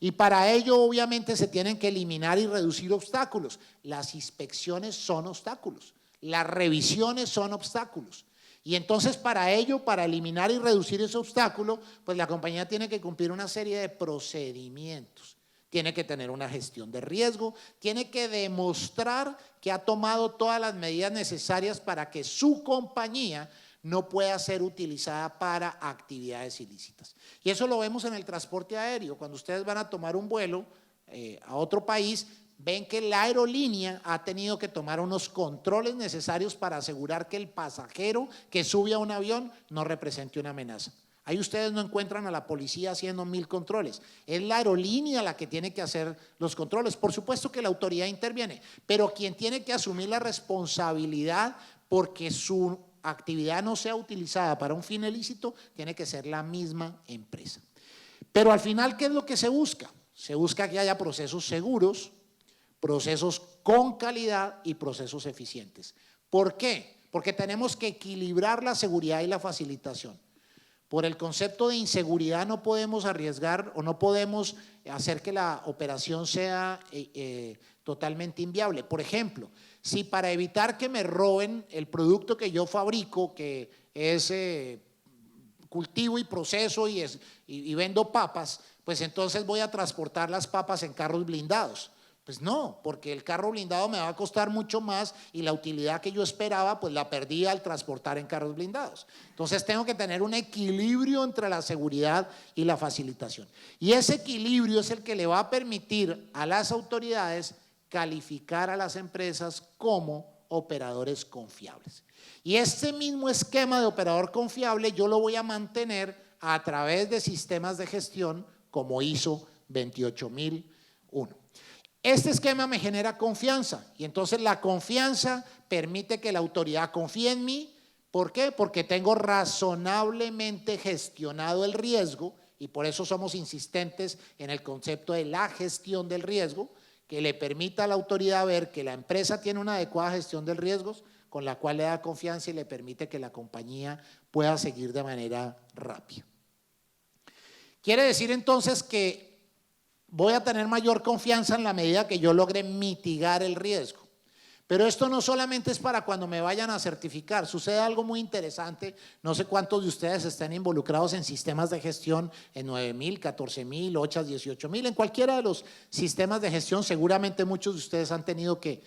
Y para ello obviamente se tienen que eliminar y reducir obstáculos. Las inspecciones son obstáculos, las revisiones son obstáculos. Y entonces para ello, para eliminar y reducir ese obstáculo, pues la compañía tiene que cumplir una serie de procedimientos. Tiene que tener una gestión de riesgo, tiene que demostrar que ha tomado todas las medidas necesarias para que su compañía no pueda ser utilizada para actividades ilícitas. Y eso lo vemos en el transporte aéreo. Cuando ustedes van a tomar un vuelo a otro país, ven que la aerolínea ha tenido que tomar unos controles necesarios para asegurar que el pasajero que sube a un avión no represente una amenaza. Ahí ustedes no encuentran a la policía haciendo 1000 controles. Es la aerolínea la que tiene que hacer los controles. Por supuesto que la autoridad interviene, pero quien tiene que asumir la responsabilidad porque su actividad no sea utilizada para un fin ilícito, tiene que ser la misma empresa. Pero al final, ¿qué es lo que se busca? Se busca que haya procesos seguros, procesos con calidad y procesos eficientes. ¿Por qué? Porque tenemos que equilibrar la seguridad y la facilitación. Por el concepto de inseguridad no podemos arriesgar o no podemos hacer que la operación sea totalmente inviable. Por ejemplo, si para evitar que me roben el producto que yo fabrico, que es cultivo y proceso y vendo papas, pues entonces voy a transportar las papas en carros blindados. Pues no, porque el carro blindado me va a costar mucho más y la utilidad que yo esperaba pues la perdí al transportar en carros blindados. Entonces tengo que tener un equilibrio entre la seguridad y la facilitación. Y ese equilibrio es el que le va a permitir a las autoridades calificar a las empresas como operadores confiables. Y este mismo esquema de operador confiable yo lo voy a mantener a través de sistemas de gestión como ISO 28001. Este esquema me genera confianza y entonces la confianza permite que la autoridad confíe en mí. ¿Por qué? Porque tengo razonablemente gestionado el riesgo y por eso somos insistentes en el concepto de la gestión del riesgo, que le permita a la autoridad ver que la empresa tiene una adecuada gestión del riesgo, con la cual le da confianza y le permite que la compañía pueda seguir de manera rápida. Quiere decir entonces que voy a tener mayor confianza en la medida que yo logre mitigar el riesgo. Pero esto no solamente es para cuando me vayan a certificar. Sucede algo muy interesante. No sé cuántos de ustedes están involucrados en sistemas de gestión en 9000, 14000, OCHAS 18000. En cualquiera de los sistemas de gestión seguramente muchos de ustedes han tenido que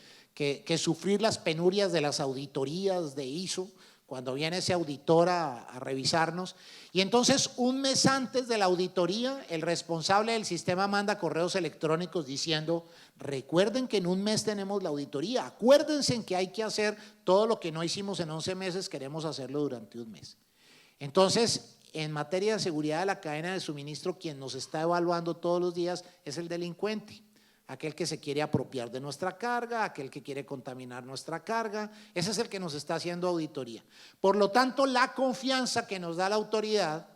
sufrir las penurias de las auditorías de ISO, cuando viene ese auditor a revisarnos. Y entonces un mes antes de la auditoría, el responsable del sistema manda correos electrónicos diciendo, recuerden que en un mes tenemos la auditoría, acuérdense en que hay que hacer todo lo que no hicimos en 11 meses, queremos hacerlo durante un mes. Entonces, en materia de seguridad de la cadena de suministro, quien nos está evaluando todos los días es el delincuente. Aquel que se quiere apropiar de nuestra carga, aquel que quiere contaminar nuestra carga, ese es el que nos está haciendo auditoría. Por lo tanto, la confianza que nos da la autoridad,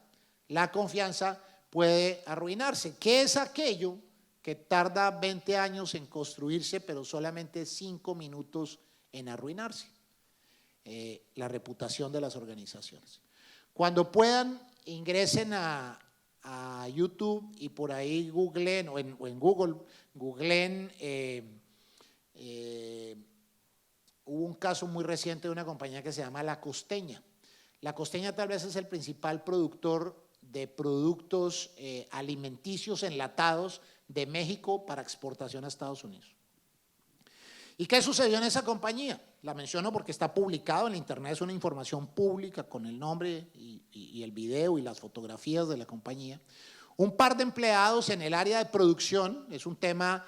la confianza puede arruinarse. ¿Qué es aquello que tarda 20 años en construirse, pero solamente 5 minutos en arruinarse? La reputación de las organizaciones. Cuando puedan, ingresen a YouTube y por ahí googleen o en Google googleen, hubo un caso muy reciente de una compañía que se llama La Costeña. La Costeña tal vez es el principal productor de productos alimenticios enlatados de México para exportación a Estados Unidos. ¿Y qué sucedió en esa compañía? La menciono porque está publicado en la internet, es una información pública con el nombre y el video y las fotografías de la compañía. Un par de empleados en el área de producción, es un tema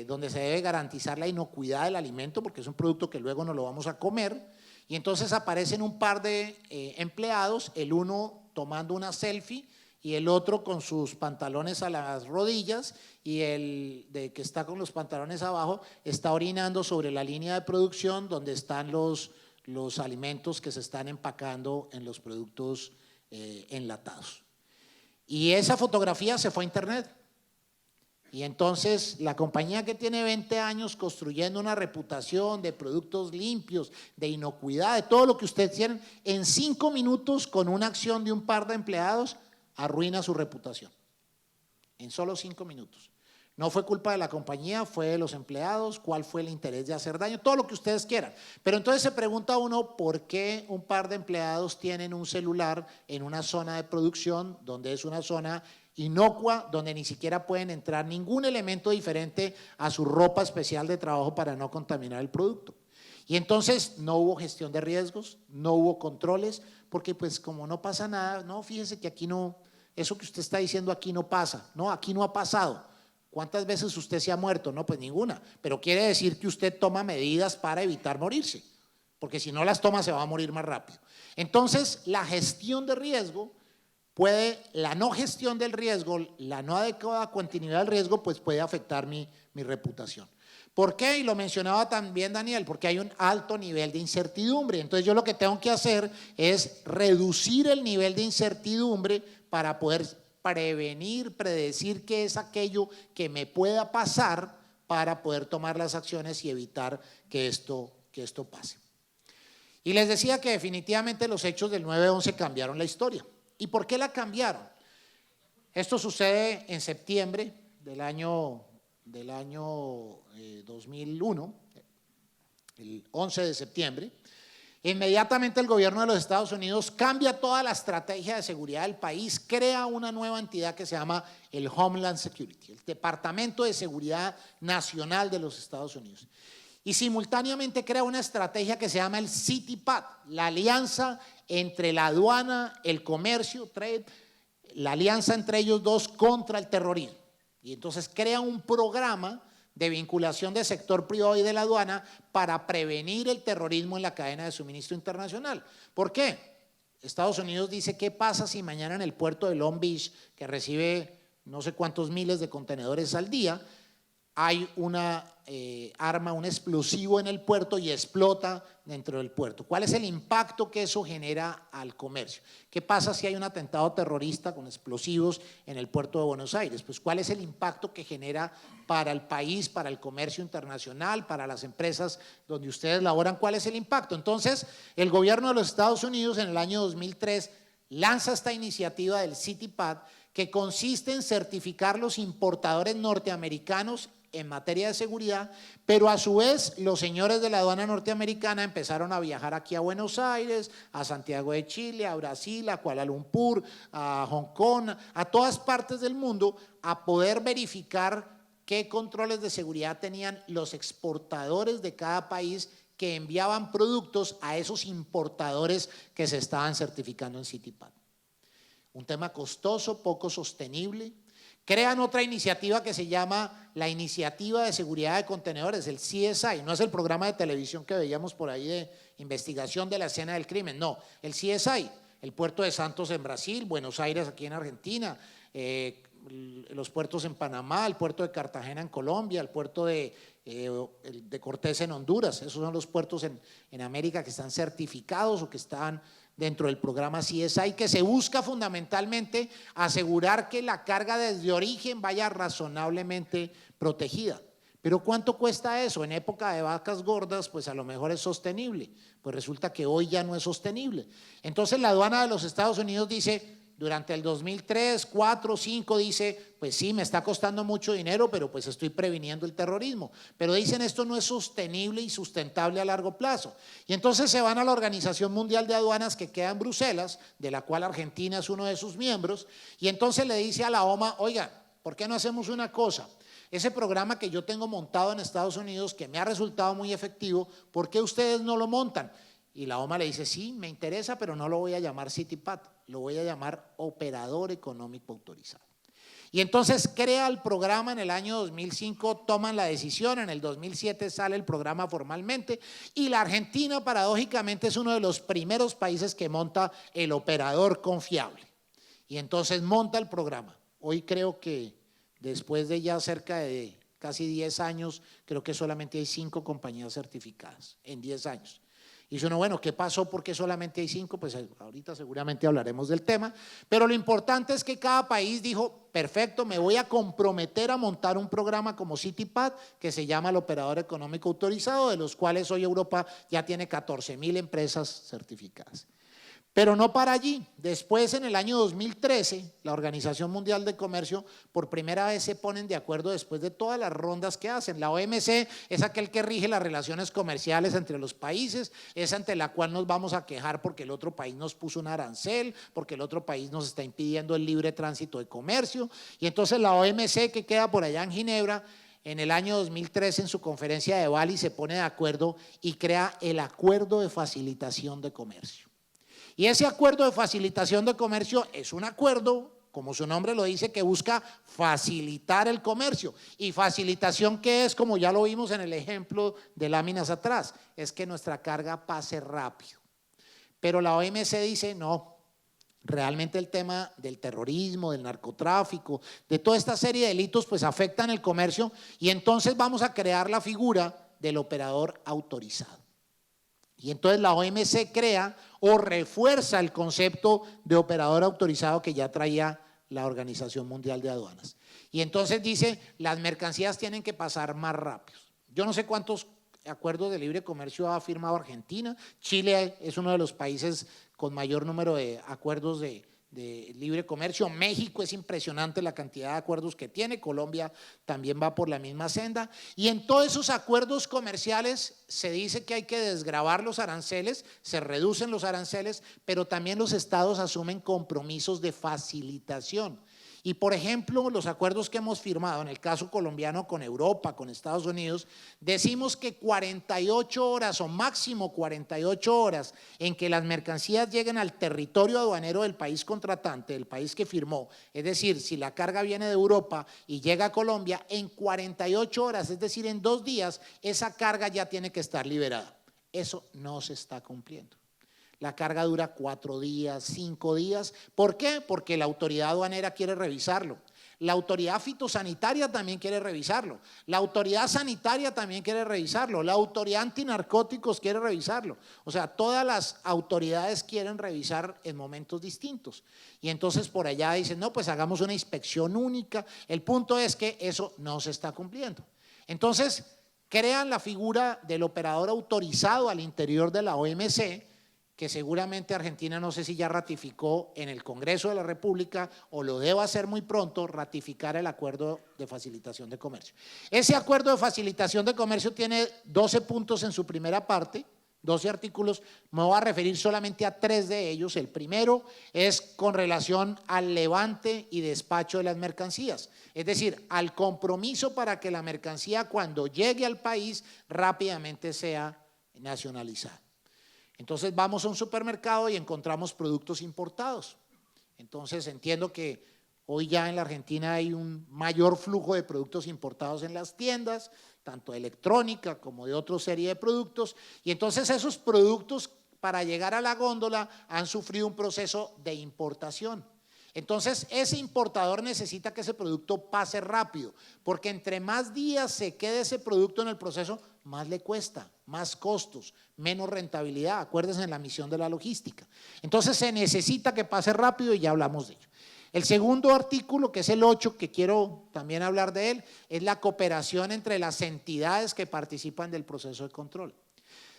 donde se debe garantizar la inocuidad del alimento porque es un producto que luego no lo vamos a comer, y entonces aparecen un par de empleados, el uno tomando una selfie y el otro con sus pantalones a las rodillas, y el de que está con los pantalones abajo está orinando sobre la línea de producción donde están los alimentos que se están empacando en los productos enlatados. Y esa fotografía se fue a internet. Y entonces la compañía que tiene 20 años construyendo una reputación de productos limpios, de inocuidad, de todo lo que ustedes tienen, en 5 minutos con una acción de un par de empleados arruina su reputación. En solo 5 minutos. No fue culpa de la compañía, fue de los empleados, cuál fue el interés de hacer daño, todo lo que ustedes quieran. Pero entonces se pregunta uno por qué un par de empleados tienen un celular en una zona de producción donde es una zona inocua, donde ni siquiera pueden entrar ningún elemento diferente a su ropa especial de trabajo para no contaminar el producto. Y entonces no hubo gestión de riesgos, no hubo controles, porque pues como no pasa nada, no, fíjese que aquí no, eso que usted está diciendo aquí no pasa, no, aquí no ha pasado. ¿Cuántas veces usted se ha muerto? No, pues ninguna, pero quiere decir que usted toma medidas para evitar morirse, porque si no las toma se va a morir más rápido. Entonces la gestión de riesgo la no gestión del riesgo, la no adecuada continuidad del riesgo, pues puede afectar mi reputación. ¿Por qué? Y lo mencionaba también Daniel, porque hay un alto nivel de incertidumbre. Entonces yo lo que tengo que hacer es reducir el nivel de incertidumbre para poder prevenir, predecir qué es aquello que me pueda pasar para poder tomar las acciones y evitar que esto pase. Y les decía que definitivamente los hechos del 9/11 cambiaron la historia. ¿Y por qué la cambiaron? Esto sucede en septiembre del año 2001, el 11 de septiembre. Inmediatamente el gobierno de los Estados Unidos cambia toda la estrategia de seguridad del país, crea una nueva entidad que se llama el Homeland Security, el Departamento de Seguridad Nacional de los Estados Unidos. Y simultáneamente crea una estrategia que se llama el CITIPAD, la alianza entre la aduana, el comercio, trade, la alianza entre ellos dos contra el terrorismo. Y entonces crea un programa de vinculación del sector privado y de la aduana para prevenir el terrorismo en la cadena de suministro internacional. ¿Por qué? Estados Unidos dice, ¿qué pasa si mañana en el puerto de Long Beach, que recibe no sé cuántos miles de contenedores al día, hay una arma, un explosivo en el puerto y explota dentro del puerto? ¿Cuál es el impacto que eso genera al comercio? ¿Qué pasa si hay un atentado terrorista con explosivos en el puerto de Buenos Aires? Pues ¿cuál es el impacto que genera para el país, para el comercio internacional, para las empresas donde ustedes laboran? ¿Cuál es el impacto? Entonces, el gobierno de los Estados Unidos en el año 2003 lanza esta iniciativa del CITIPAD, que consiste en certificar los importadores norteamericanos en materia de seguridad, pero a su vez los señores de la aduana norteamericana empezaron a viajar aquí a Buenos Aires, a Santiago de Chile, a Brasil, a Kuala Lumpur, a Hong Kong, a todas partes del mundo, a poder verificar qué controles de seguridad tenían los exportadores de cada país que enviaban productos a esos importadores que se estaban certificando en CITIPAD. Un tema costoso, poco sostenible. Crean otra iniciativa que se llama la Iniciativa de Seguridad de Contenedores, el CSI. No es el programa de televisión que veíamos por ahí de investigación de la escena del crimen, no, el CSI, el puerto de Santos en Brasil, Buenos Aires aquí en Argentina, los puertos en Panamá, el puerto de Cartagena en Colombia, el puerto de Cortés en Honduras. Esos son los puertos en América que están certificados o que están dentro del programa CSI, que se busca fundamentalmente asegurar que la carga desde origen vaya razonablemente protegida. Pero ¿cuánto cuesta eso? En época de vacas gordas, pues a lo mejor es sostenible. Pues resulta que hoy ya no es sostenible. Entonces la aduana de los Estados Unidos dice, durante el 2003, 4, 5, dice, pues sí, me está costando mucho dinero, pero pues estoy previniendo el terrorismo. Pero dicen, esto no es sostenible y sustentable a largo plazo. Y entonces se van a la Organización Mundial de Aduanas, que queda en Bruselas, de la cual Argentina es uno de sus miembros, y entonces le dice a la OMA, oiga, ¿por qué no hacemos una cosa? Ese programa que yo tengo montado en Estados Unidos, que me ha resultado muy efectivo, ¿por qué ustedes no lo montan? Y la OMA le dice, sí, me interesa, pero no lo voy a llamar CITIPAD, lo voy a llamar Operador Económico Autorizado. Y entonces crea el programa en el año 2005, toman la decisión, en el 2007 sale el programa formalmente, y la Argentina paradójicamente es uno de los primeros países que monta el operador confiable. Y entonces monta el programa. Hoy creo que después de ya cerca de casi 10 años, creo que solamente hay 5 compañías certificadas en 10 años. Y dice uno, bueno, ¿qué pasó? ¿Por qué solamente hay 5? Pues ahorita seguramente hablaremos del tema, pero lo importante es que cada país dijo, perfecto, me voy a comprometer a montar un programa como CITIPAD, que se llama el Operador Económico Autorizado, de los cuales hoy Europa ya tiene 14.000 empresas certificadas. Pero no para allí. Después, en el año 2013, la Organización Mundial de Comercio por primera vez se ponen de acuerdo después de todas las rondas que hacen. La OMC es aquel que rige las relaciones comerciales entre los países, es ante la cual nos vamos a quejar porque el otro país nos puso un arancel, porque el otro país nos está impidiendo el libre tránsito de comercio. Y entonces la OMC, que queda por allá en Ginebra, en el año 2013 en su conferencia de Bali se pone de acuerdo y crea el Acuerdo de Facilitación de Comercio. Y ese acuerdo de facilitación de comercio es un acuerdo, como su nombre lo dice, que busca facilitar el comercio. ¿Y facilitación qué es? Como ya lo vimos en el ejemplo de láminas atrás, es que nuestra carga pase rápido. Pero la OMC dice, no, realmente el tema del terrorismo, del narcotráfico, de toda esta serie de delitos, pues afectan el comercio, y entonces vamos a crear la figura del operador autorizado. Y entonces la OMC crea o refuerza el concepto de operador autorizado que ya traía la Organización Mundial de Aduanas. Y entonces dice, las mercancías tienen que pasar más rápido. Yo no sé cuántos acuerdos de libre comercio ha firmado Argentina. Chile es uno de los países con mayor número de acuerdos de libre comercio. México es impresionante la cantidad de acuerdos que tiene. Colombia también va por la misma senda. Y en todos esos acuerdos comerciales se dice que hay que desgravar los aranceles, se reducen los aranceles, pero también los estados asumen compromisos de facilitación. Y por ejemplo, los acuerdos que hemos firmado, en el caso colombiano con Europa, con Estados Unidos, decimos que 48 horas o máximo 48 horas en que las mercancías lleguen al territorio aduanero del país contratante, del país que firmó, es decir, si la carga viene de Europa y llega a Colombia, en 48 horas, es decir, en 2 días, esa carga ya tiene que estar liberada. Eso no se está cumpliendo. La carga dura 4 días, 5 días. ¿Por qué? Porque la autoridad aduanera quiere revisarlo. La autoridad fitosanitaria también quiere revisarlo. La autoridad sanitaria también quiere revisarlo. La autoridad antinarcóticos quiere revisarlo. O sea, todas las autoridades quieren revisar en momentos distintos. Y entonces por allá dicen, no, pues hagamos una inspección única. El punto es que eso no se está cumpliendo. Entonces, crean la figura del operador autorizado al interior de la OMC, que seguramente Argentina no sé si ya ratificó en el Congreso de la República o lo deba hacer muy pronto, ratificar el acuerdo de facilitación de comercio. Ese acuerdo de facilitación de comercio tiene 12 puntos en su primera parte, 12 artículos, me voy a referir solamente a 3 de ellos. El primero es con relación al levante y despacho de las mercancías, es decir, al compromiso para que la mercancía cuando llegue al país rápidamente sea nacionalizada. Entonces vamos a un supermercado y encontramos productos importados. Entonces entiendo que hoy ya en la Argentina hay un mayor flujo de productos importados en las tiendas, tanto de electrónica como de otra serie de productos, y entonces esos productos para llegar a la góndola han sufrido un proceso de importación. Entonces ese importador necesita que ese producto pase rápido, porque entre más días se quede ese producto en el proceso, más le cuesta, más costos, menos rentabilidad. Acuérdense en la misión de la logística. Entonces se necesita que pase rápido y ya hablamos de ello. El segundo artículo, que es el 8, que quiero también hablar de él, es la cooperación entre las entidades que participan del proceso de control.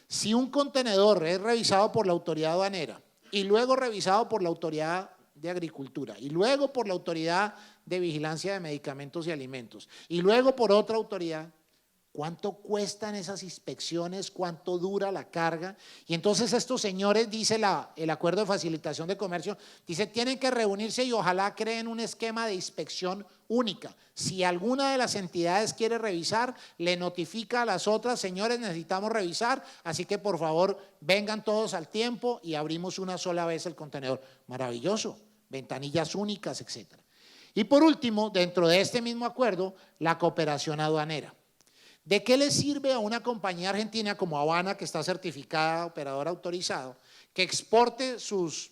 Si un contenedor es revisado por la autoridad aduanera y luego revisado por la autoridad de Agricultura y luego por la Autoridad de Vigilancia de Medicamentos y Alimentos y luego por otra autoridad, ¿cuánto cuestan esas inspecciones? ¿Cuánto dura la carga? Y entonces estos señores, dice el acuerdo de facilitación de comercio, dice, tienen que reunirse y ojalá creen un esquema de inspección única. Si alguna de las entidades quiere revisar, le notifica a las otras, señores, necesitamos revisar, así que por favor vengan todos al tiempo y abrimos una sola vez el contenedor. Maravilloso, ventanillas únicas, etcétera. Y por último, dentro de este mismo acuerdo, la cooperación aduanera. ¿De qué le sirve a una compañía argentina como Habana, que está certificada, operador autorizado, que exporte sus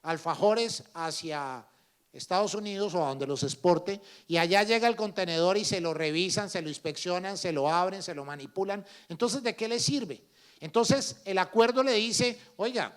alfajores hacia Estados Unidos o a donde los exporte y allá llega el contenedor y se lo revisan, se lo inspeccionan, se lo abren, se lo manipulan? Entonces, ¿de qué le sirve? Entonces, el acuerdo le dice, oiga,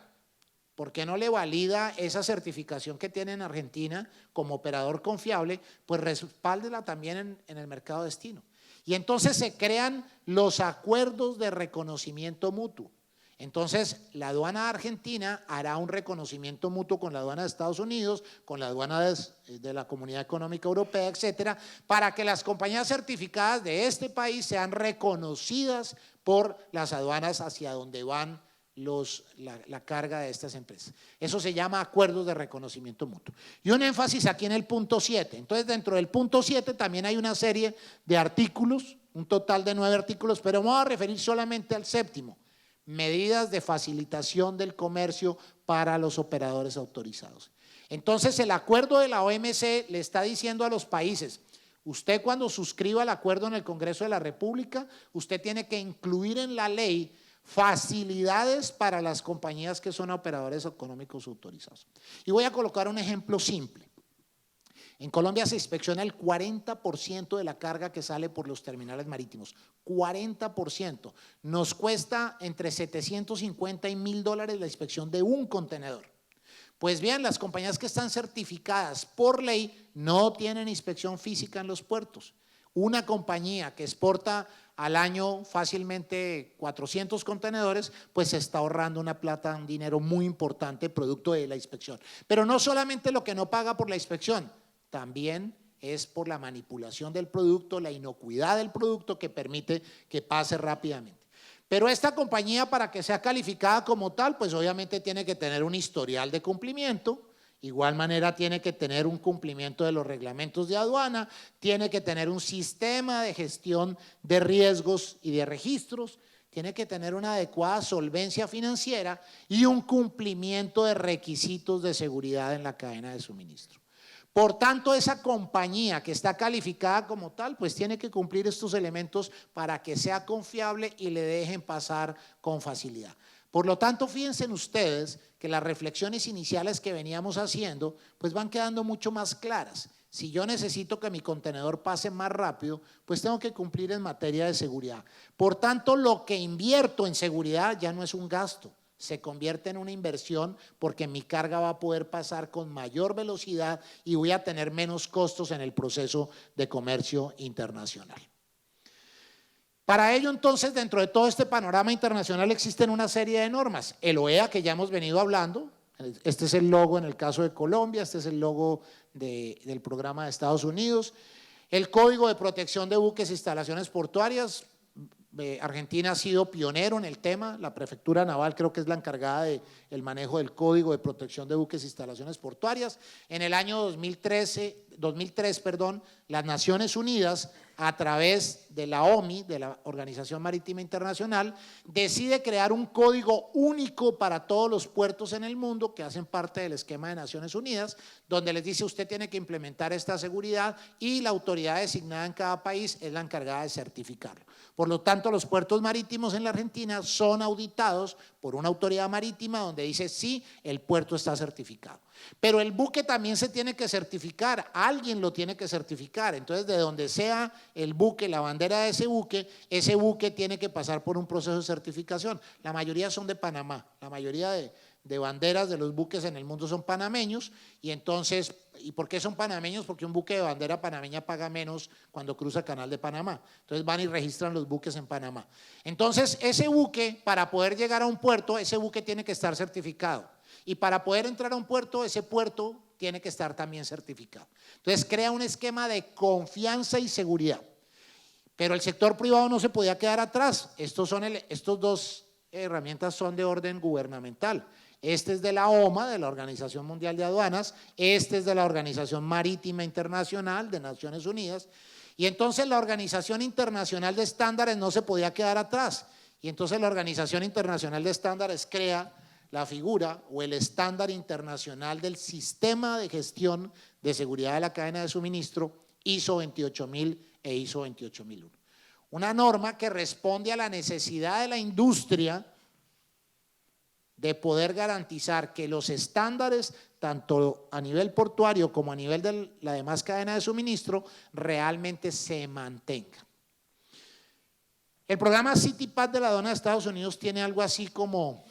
¿por qué no le valida esa certificación que tiene en Argentina como operador confiable? Pues respáldela también en el mercado destino. Y entonces se crean los acuerdos de reconocimiento mutuo. Entonces la aduana argentina hará un reconocimiento mutuo con la aduana de Estados Unidos, con la aduana de la Comunidad Económica Europea, etcétera, para que las compañías certificadas de este país sean reconocidas por las aduanas hacia donde van la carga de estas empresas. Eso se llama acuerdos de reconocimiento mutuo. Y un énfasis aquí en el punto 7. Entonces, dentro del punto 7 también hay una serie de artículos, un total de 9 artículos, pero me voy a referir solamente al séptimo: medidas de facilitación del comercio para los operadores autorizados. Entonces, el acuerdo de la OMC le está diciendo a los países, usted cuando suscriba el acuerdo en el Congreso de la República, usted tiene que incluir en la ley facilidades para las compañías que son operadores económicos autorizados. Y voy a colocar un ejemplo simple. En Colombia se inspecciona el 40% de la carga que sale por los terminales marítimos, 40%. Nos cuesta entre 750 y $1.000 la inspección de un contenedor. Pues bien, las compañías que están certificadas por ley no tienen inspección física en los puertos. Una compañía que exporta al año fácilmente 400 contenedores, pues se está ahorrando una plata, un dinero muy importante producto de la inspección. Pero no solamente lo que no paga por la inspección, también es por la manipulación del producto, la inocuidad del producto que permite que pase rápidamente. Pero esta compañía, para que sea calificada como tal, pues obviamente tiene que tener un historial de cumplimiento. Igual manera tiene que tener un cumplimiento de los reglamentos de aduana, tiene que tener un sistema de gestión de riesgos y de registros, tiene que tener una adecuada solvencia financiera y un cumplimiento de requisitos de seguridad en la cadena de suministro. Por tanto, esa compañía que está calificada como tal, pues tiene que cumplir estos elementos para que sea confiable y le dejen pasar con facilidad. Por lo tanto, fíjense ustedes que las reflexiones iniciales que veníamos haciendo, pues van quedando mucho más claras. Si yo necesito que mi contenedor pase más rápido, pues tengo que cumplir en materia de seguridad. Por tanto, lo que invierto en seguridad ya no es un gasto, se convierte en una inversión porque mi carga va a poder pasar con mayor velocidad y voy a tener menos costos en el proceso de comercio internacional. Para ello, entonces, dentro de todo este panorama internacional existen una serie de normas. El OEA, que ya hemos venido hablando, este es el logo en el caso de Colombia, este es el logo del programa de Estados Unidos. El Código de Protección de Buques e Instalaciones Portuarias, Argentina ha sido pionero en el tema, la Prefectura Naval creo que es la encargada del manejo del Código de Protección de Buques e Instalaciones Portuarias. En el año 2003, las Naciones Unidas, a través de la OMI, de la Organización Marítima Internacional, decide crear un código único para todos los puertos en el mundo que hacen parte del esquema de Naciones Unidas, donde les dice usted tiene que implementar esta seguridad y la autoridad designada en cada país es la encargada de certificarlo. Por lo tanto, los puertos marítimos en la Argentina son auditados por una autoridad marítima donde dice sí, el puerto está certificado. Pero el buque también se tiene que certificar, alguien lo tiene que certificar. Entonces, de donde sea el buque, la bandera de ese buque tiene que pasar por un proceso de certificación. La mayoría son de Panamá, la mayoría de banderas de los buques en el mundo son panameños. Y entonces, ¿y por qué son panameños? Porque un buque de bandera panameña paga menos cuando cruza el canal de Panamá. Entonces van y registran los buques en Panamá. Entonces, ese buque, para poder llegar a un puerto, ese buque tiene que estar certificado. Y para poder entrar a un puerto, ese puerto tiene que estar también certificado. Entonces crea un esquema de confianza y seguridad. Pero el sector privado no se podía quedar atrás. Estos dos herramientas son de orden gubernamental. Este es de la OMA, de la Organización Mundial de Aduanas. Este es de la Organización Marítima Internacional de Naciones Unidas. Y entonces la Organización Internacional de Estándares no se podía quedar atrás. Y entonces la Organización Internacional de Estándares crea la figura o el estándar internacional del sistema de gestión de seguridad de la cadena de suministro ISO 28000 e ISO 28001. Una norma que responde a la necesidad de la industria de poder garantizar que los estándares, tanto a nivel portuario como a nivel de la demás cadena de suministro, realmente se mantengan. El programa CITIPAT de la aduana de Estados Unidos tiene algo así como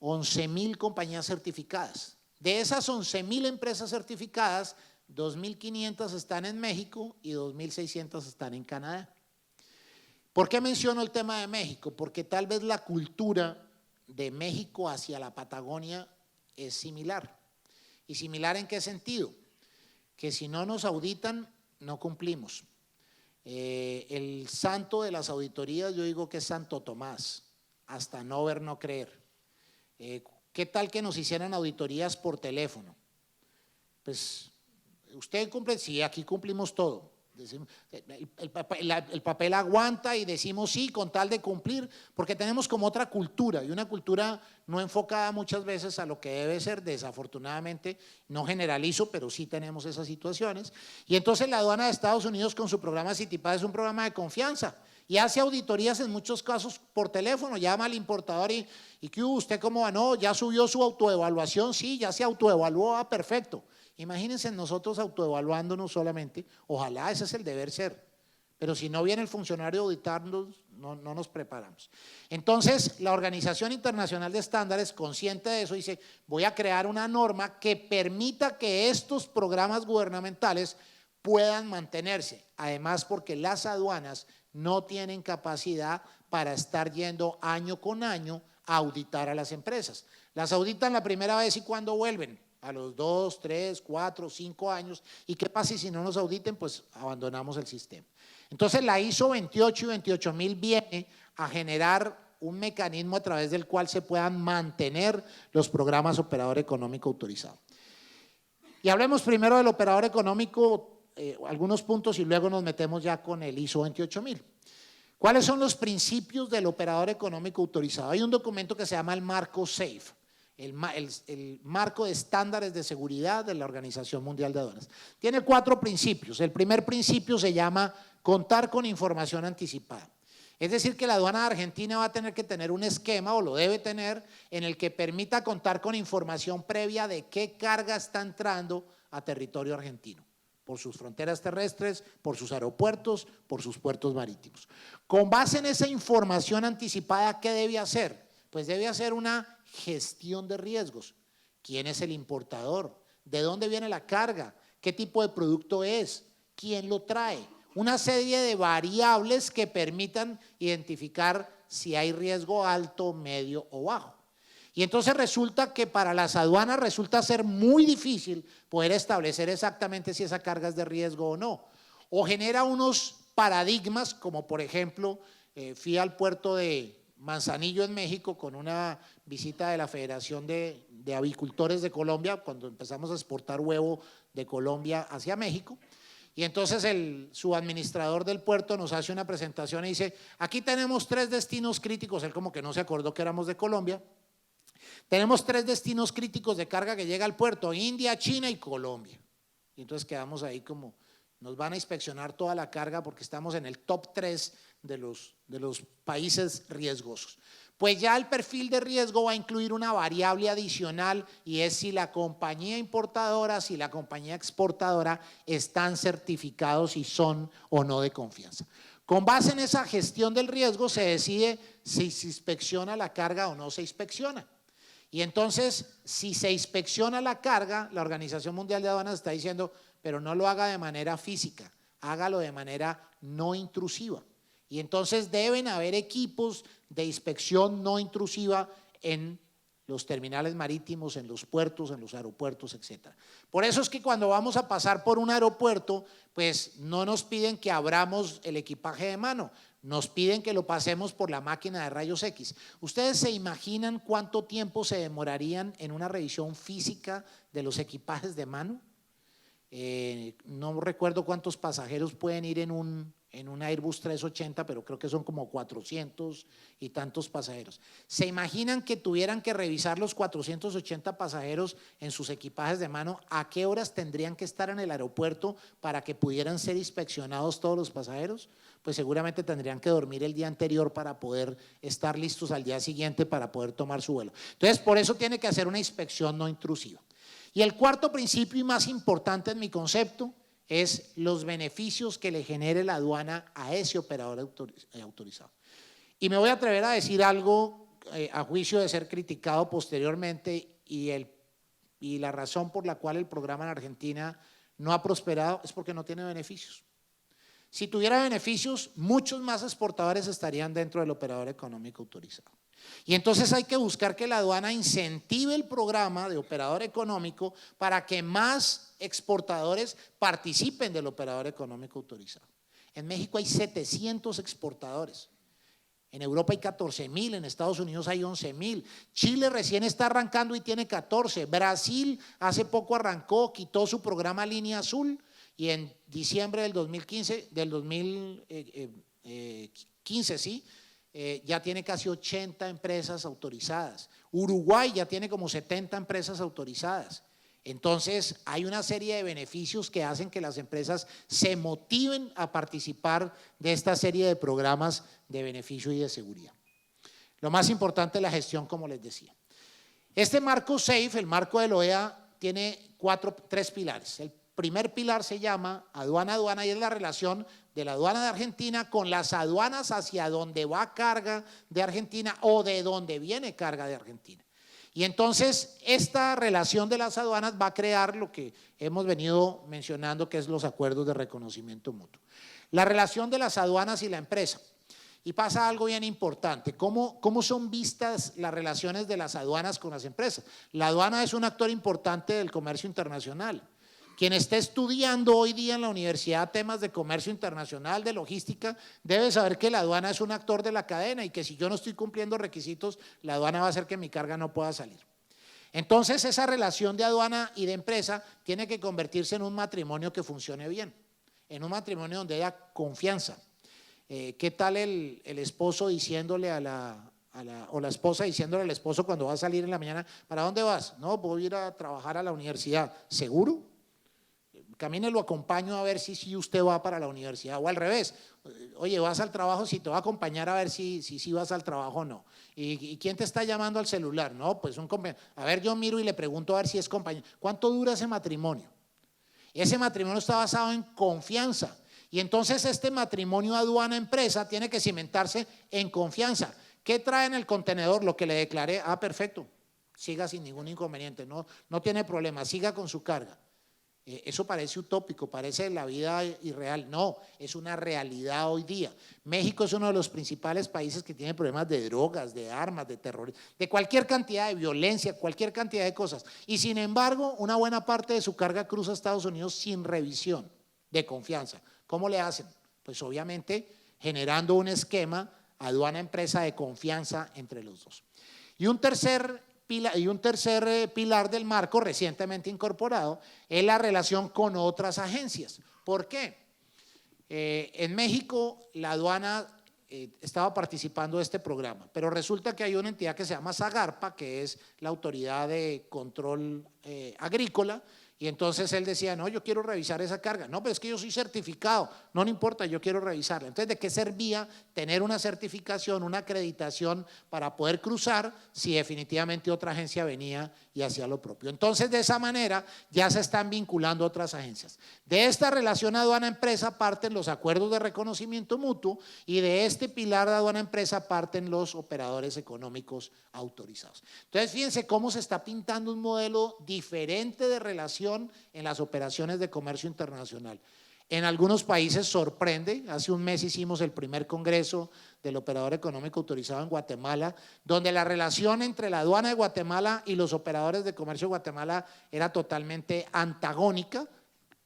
11.000 compañías certificadas. De esas 11.000 empresas certificadas, 2.500 están en México y 2.600 están en Canadá. ¿Por qué menciono el tema de México? Porque tal vez la cultura de México hacia la Patagonia es similar. ¿Y similar en qué sentido? Que si no nos auditan, no cumplimos. El santo de las auditorías, yo digo que es Santo Tomás. Hasta no ver, no creer. ¿Qué tal que nos hicieran auditorías por teléfono? Pues usted cumple, sí, aquí cumplimos todo. El papel aguanta y decimos sí con tal de cumplir, porque tenemos como otra cultura y una cultura no enfocada muchas veces a lo que debe ser, desafortunadamente, no generalizo, pero sí tenemos esas situaciones. Y entonces la aduana de Estados Unidos con su programa CITIPAT es un programa de confianza. y hace auditorías en muchos casos por teléfono, llama al importador y ¿qué hubo? ¿Usted cómo va? No, ya subió su autoevaluación, sí, ya se autoevaluó, perfecto. Imagínense nosotros autoevaluándonos solamente, ojalá ese es el deber ser, pero si no viene el funcionario a auditarnos, no nos preparamos. Entonces, la Organización Internacional de Estándares, consciente de eso, dice, voy a crear una norma que permita que estos programas gubernamentales puedan mantenerse, además porque las aduanas no tienen capacidad para estar yendo año con año a auditar a las empresas. Las auditan la primera vez y cuando vuelven, a los 2, 3, 4, 5 años, ¿y qué pasa si no nos auditen? Pues abandonamos el sistema. Entonces la ISO 28 y 28000 viene a generar un mecanismo a través del cual se puedan mantener los programas operador económico autorizado. Y hablemos primero del operador económico, algunos puntos, y luego nos metemos ya con el ISO 28000. ¿Cuáles son los principios del operador económico autorizado? Hay un documento que se llama el marco SAFE, el marco de estándares de seguridad de la Organización Mundial de Aduanas. Tiene 4 principios. El primer principio se llama contar con información anticipada. Es decir, que la aduana de Argentina va a tener que tener un esquema, o lo debe tener, en el que permita contar con información previa de qué carga está entrando a territorio argentino, por sus fronteras terrestres, por sus aeropuertos, por sus puertos marítimos. Con base en esa información anticipada, ¿qué debe hacer? Pues debe hacer una gestión de riesgos. ¿Quién es el importador? ¿De dónde viene la carga? ¿Qué tipo de producto es? ¿Quién lo trae? Una serie de variables que permitan identificar si hay riesgo alto, medio o bajo. Y entonces resulta que para las aduanas resulta ser muy difícil poder establecer exactamente si esa carga es de riesgo o no. O genera unos paradigmas, como por ejemplo, fui al puerto de Manzanillo en México con una visita de la Federación de Avicultores de Colombia, cuando empezamos a exportar huevo de Colombia hacia México. Y entonces el subadministrador del puerto nos hace una presentación y dice, aquí tenemos 3 destinos críticos, él como que no se acordó que éramos de Colombia. Tenemos 3 destinos críticos de carga que llega al puerto, India, China y Colombia. Y entonces quedamos ahí como, nos van a inspeccionar toda la carga porque estamos en el top 3 de los países riesgosos. Pues ya el perfil de riesgo va a incluir una variable adicional y es si la compañía importadora, si la compañía exportadora están certificados y son o no de confianza. Con base en esa gestión del riesgo se decide si se inspecciona la carga o no se inspecciona. Y entonces, si se inspecciona la carga, la Organización Mundial de Aduanas está diciendo, pero no lo haga de manera física, hágalo de manera no intrusiva. Y entonces deben haber equipos de inspección no intrusiva en los terminales marítimos, en los puertos, en los aeropuertos, etc. Por eso es que cuando vamos a pasar por un aeropuerto, pues no nos piden que abramos el equipaje de mano, nos piden que lo pasemos por la máquina de rayos X. ¿Ustedes se imaginan cuánto tiempo se demorarían en una revisión física de los equipajes de mano? No recuerdo cuántos pasajeros pueden ir en un Airbus 380, pero creo que son como 400 y tantos pasajeros. ¿Se imaginan que tuvieran que revisar los 480 pasajeros en sus equipajes de mano? ¿A qué horas tendrían que estar en el aeropuerto para que pudieran ser inspeccionados todos los pasajeros? Pues seguramente tendrían que dormir el día anterior para poder estar listos al día siguiente para poder tomar su vuelo. Entonces, por eso tiene que hacer una inspección no intrusiva. Y el cuarto principio y más importante en mi concepto es los beneficios que le genere la aduana a ese operador autorizado. Y me voy a atrever a decir algo a juicio de ser criticado posteriormente y la razón por la cual el programa en Argentina no ha prosperado es porque no tiene beneficios. Si tuviera beneficios, muchos más exportadores estarían dentro del operador económico autorizado. Y entonces hay que buscar que la aduana incentive el programa de operador económico para que más exportadores participen del operador económico autorizado. En México hay 700 exportadores, en Europa hay 14.000, en Estados Unidos hay 11.000, Chile recién está arrancando y tiene 14, Brasil hace poco arrancó, quitó su programa Línea Azul y en diciembre del 2015, ya tiene casi 80 empresas autorizadas. Uruguay ya tiene como 70 empresas autorizadas. Entonces, hay una serie de beneficios que hacen que las empresas se motiven a participar de esta serie de programas de beneficio y de seguridad. Lo más importante es la gestión, como les decía. Este marco SAFE, el marco de la OEA, tiene tres pilares. El primer pilar se llama aduana-aduana y es la relación de la aduana de Argentina con las aduanas hacia donde va carga de Argentina o de donde viene carga de Argentina. Y entonces esta relación de las aduanas va a crear lo que hemos venido mencionando, que es los acuerdos de reconocimiento mutuo. La relación de las aduanas y la empresa. Y pasa algo bien importante, ¿cómo son vistas las relaciones de las aduanas con las empresas? La aduana es un actor importante del comercio internacional. Quien esté estudiando hoy día en la universidad temas de comercio internacional, de logística, debe saber que la aduana es un actor de la cadena y que si yo no estoy cumpliendo requisitos, la aduana va a hacer que mi carga no pueda salir. Entonces, esa relación de aduana y de empresa tiene que convertirse en un matrimonio que funcione bien, en un matrimonio donde haya confianza. ¿Qué tal el esposo diciéndole o la esposa diciéndole al esposo cuando va a salir en la mañana, ¿para dónde vas? No, voy a ir a trabajar a la universidad. ¿Seguro? Camine, lo acompaño a ver si usted va para la universidad, o al revés. Oye, vas al trabajo, si te va a acompañar a ver si vas al trabajo o no. ¿Y quién te está llamando al celular? No, pues un compañero. A ver, yo miro y le pregunto a ver si es compañero. ¿Cuánto dura ese matrimonio? Ese matrimonio está basado en confianza. Y entonces este matrimonio aduana-empresa tiene que cimentarse en confianza. ¿Qué trae en el contenedor? Lo que le declaré. Ah, perfecto, siga sin ningún inconveniente, no tiene problema, siga con su carga. Eso parece utópico, parece la vida irreal. No, es una realidad hoy día. México es uno de los principales países que tiene problemas de drogas, de armas, de terrorismo, de cualquier cantidad de violencia, cualquier cantidad de cosas. Y sin embargo, una buena parte de su carga cruza a Estados Unidos sin revisión de confianza. ¿Cómo le hacen? Pues obviamente generando un esquema aduana-empresa de confianza entre los dos. Y un tercer pilar del marco recientemente incorporado es la relación con otras agencias. ¿Por qué? En México la aduana estaba participando de este programa, pero resulta que hay una entidad que se llama SAGARPA, que es la autoridad de control agrícola. Y entonces él decía, no, yo quiero revisar esa carga. No, pero es que yo soy certificado. No, no importa, yo quiero revisarla. Entonces, ¿de qué servía tener una certificación, una acreditación para poder cruzar si definitivamente otra agencia venía y hacía lo propio? Entonces, de esa manera ya se están vinculando otras agencias. De esta relación aduana-empresa parten los acuerdos de reconocimiento mutuo y de este pilar de aduana-empresa parten los operadores económicos autorizados. Entonces, fíjense cómo se está pintando un modelo diferente de relación en las operaciones de comercio internacional. En algunos países sorprende. Hace un mes hicimos el primer congreso del operador económico autorizado en Guatemala, donde la relación entre la aduana de Guatemala y los operadores de comercio de Guatemala era totalmente antagónica.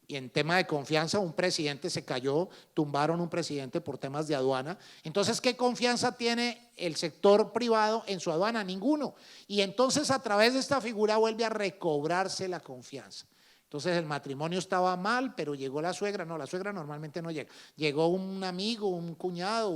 Y en tema de confianza, un presidente se cayó, tumbaron un presidente por temas de aduana. Entonces, ¿qué confianza tiene el sector privado en su aduana? Ninguno. Y entonces, a través de esta figura vuelve a recobrarse la confianza. Entonces, el matrimonio estaba mal, pero llegó la suegra. No, la suegra normalmente no llega. Llegó un amigo, un cuñado,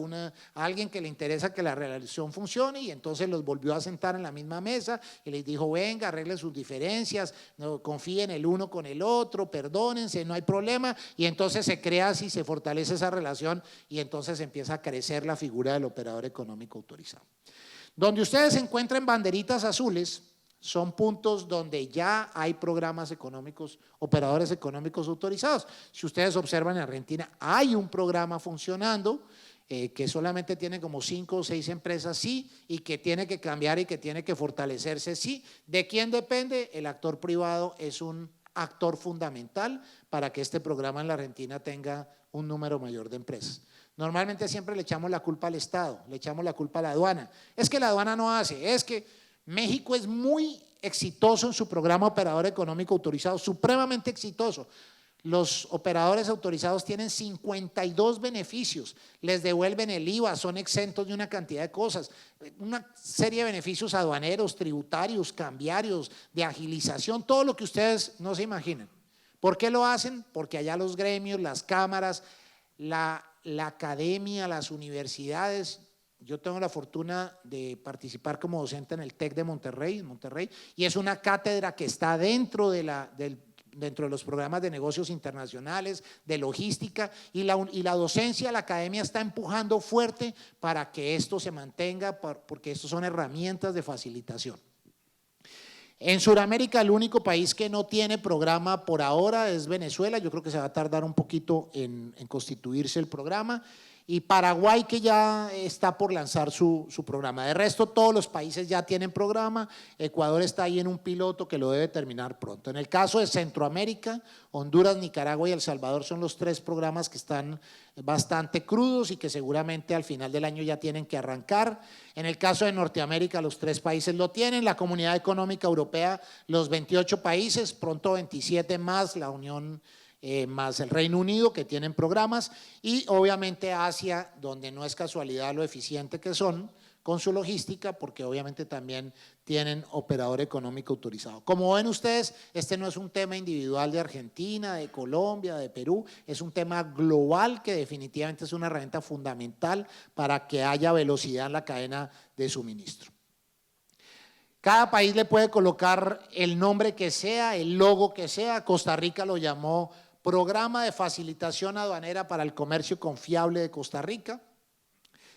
alguien que le interesa que la relación funcione y entonces los volvió a sentar en la misma mesa y les dijo, venga, arreglen sus diferencias, no, confíen el uno con el otro, perdónense, no hay problema. Y entonces se crea así, se fortalece esa relación y entonces empieza a crecer la figura del operador económico autorizado. Donde ustedes encuentren banderitas azules, son puntos donde ya hay programas económicos, operadores económicos autorizados. Si ustedes observan en Argentina, hay un programa funcionando que solamente tiene como 5 o 6 empresas, sí, y que tiene que cambiar y que tiene que fortalecerse, sí. ¿De quién depende? El actor privado es un actor fundamental para que este programa en la Argentina tenga un número mayor de empresas. Normalmente siempre le echamos la culpa al Estado, le echamos la culpa a la aduana. Es que la aduana no hace, es que México es muy exitoso en su programa operador económico autorizado, supremamente exitoso. Los operadores autorizados tienen 52 beneficios, les devuelven el IVA, son exentos de una cantidad de cosas, una serie de beneficios aduaneros, tributarios, cambiarios, de agilización, todo lo que ustedes no se imaginan. ¿Por qué lo hacen? Porque allá los gremios, las cámaras, la academia, las universidades, Yo tengo la fortuna de participar como docente en el TEC de Monterrey, y es una cátedra que está dentro de los programas de negocios internacionales, de logística, y la docencia, la academia está empujando fuerte para que esto se mantenga, porque estos son herramientas de facilitación. En Sudamérica, el único país que no tiene programa por ahora es Venezuela. Yo creo que se va a tardar un poquito en constituirse el programa. Y Paraguay, que ya está por lanzar su programa. De resto, todos los países ya tienen programa. Ecuador está ahí en un piloto que lo debe terminar pronto. En el caso de Centroamérica, Honduras, Nicaragua y El Salvador son los 3 programas que están bastante crudos y que seguramente al final del año ya tienen que arrancar. En el caso de Norteamérica, los 3 países lo tienen. La Comunidad Económica Europea, los 28 países, pronto 27 más, la Unión más el Reino Unido, que tienen programas, y obviamente Asia, donde no es casualidad lo eficiente que son con su logística, porque obviamente también tienen operador económico autorizado. Como ven ustedes, este no es un tema individual de Argentina, de Colombia, de Perú, es un tema global que definitivamente es una herramienta fundamental para que haya velocidad en la cadena de suministro. Cada país le puede colocar el nombre que sea, el logo que sea. Costa Rica lo llamó Programa de Facilitación Aduanera para el Comercio Confiable de Costa Rica.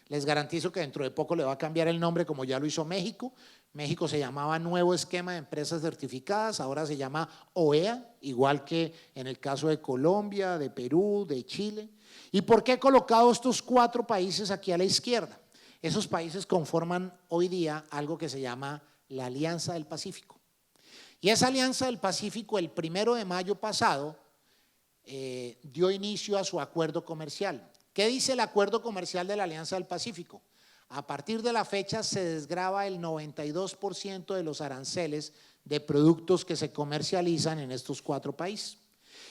Les garantizo que dentro de poco le va a cambiar el nombre, como ya lo hizo México. México se llamaba Nuevo Esquema de Empresas Certificadas, ahora se llama OEA, igual que en el caso de Colombia, de Perú, de Chile. ¿Y por qué he colocado estos 4 países aquí a la izquierda? Esos países conforman hoy día algo que se llama la Alianza del Pacífico. Y esa Alianza del Pacífico, el 1 de mayo pasado, dio inicio a su acuerdo comercial. ¿Qué dice el acuerdo comercial de la Alianza del Pacífico? A partir de la fecha se desgrava el 92% de los aranceles de productos que se comercializan en estos 4 países.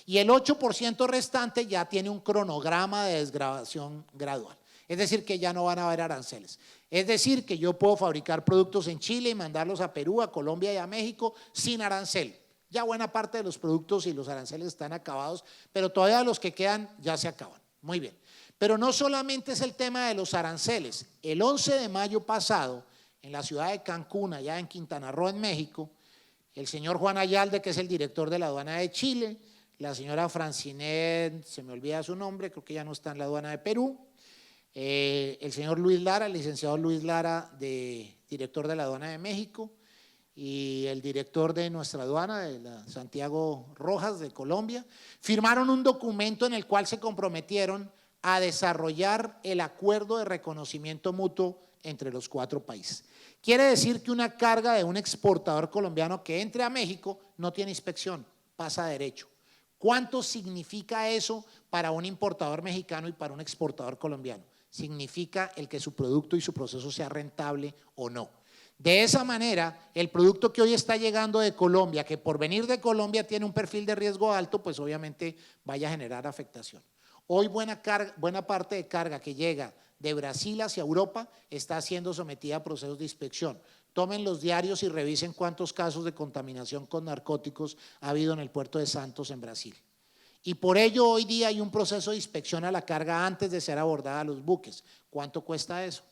Y el 8% restante ya tiene un cronograma de desgravación gradual. Es decir, que ya no van a haber aranceles. Es decir, que yo puedo fabricar productos en Chile y mandarlos a Perú, a Colombia y a México sin arancel. Ya buena parte de los productos y los aranceles están acabados, pero todavía los que quedan ya se acaban. Muy bien. Pero no solamente es el tema de los aranceles. El 11 de mayo pasado, en la ciudad de Cancún, allá en Quintana Roo, en México, el señor Juan Ayalde, que es el director de la aduana de Chile, la señora Francinet, se me olvida su nombre, creo que ya no está en la aduana de Perú, el señor Luis Lara, el licenciado Luis Lara, director de la aduana de México, y el director de nuestra aduana, de la Santiago Rojas de Colombia, firmaron un documento en el cual se comprometieron a desarrollar el acuerdo de reconocimiento mutuo entre los 4 países. Quiere decir que una carga de un exportador colombiano que entre a México no tiene inspección, pasa derecho. ¿Cuánto significa eso para un importador mexicano y para un exportador colombiano? Significa el que su producto y su proceso sea rentable o no. De esa manera, el producto que hoy está llegando de Colombia, que por venir de Colombia tiene un perfil de riesgo alto, pues obviamente vaya a generar afectación. Hoy buena parte de carga que llega de Brasil hacia Europa está siendo sometida a procesos de inspección. Tomen los diarios y revisen cuántos casos de contaminación con narcóticos ha habido en el puerto de Santos en Brasil. Y por ello hoy día hay un proceso de inspección a la carga antes de ser abordada a los buques. ¿Cuánto cuesta eso?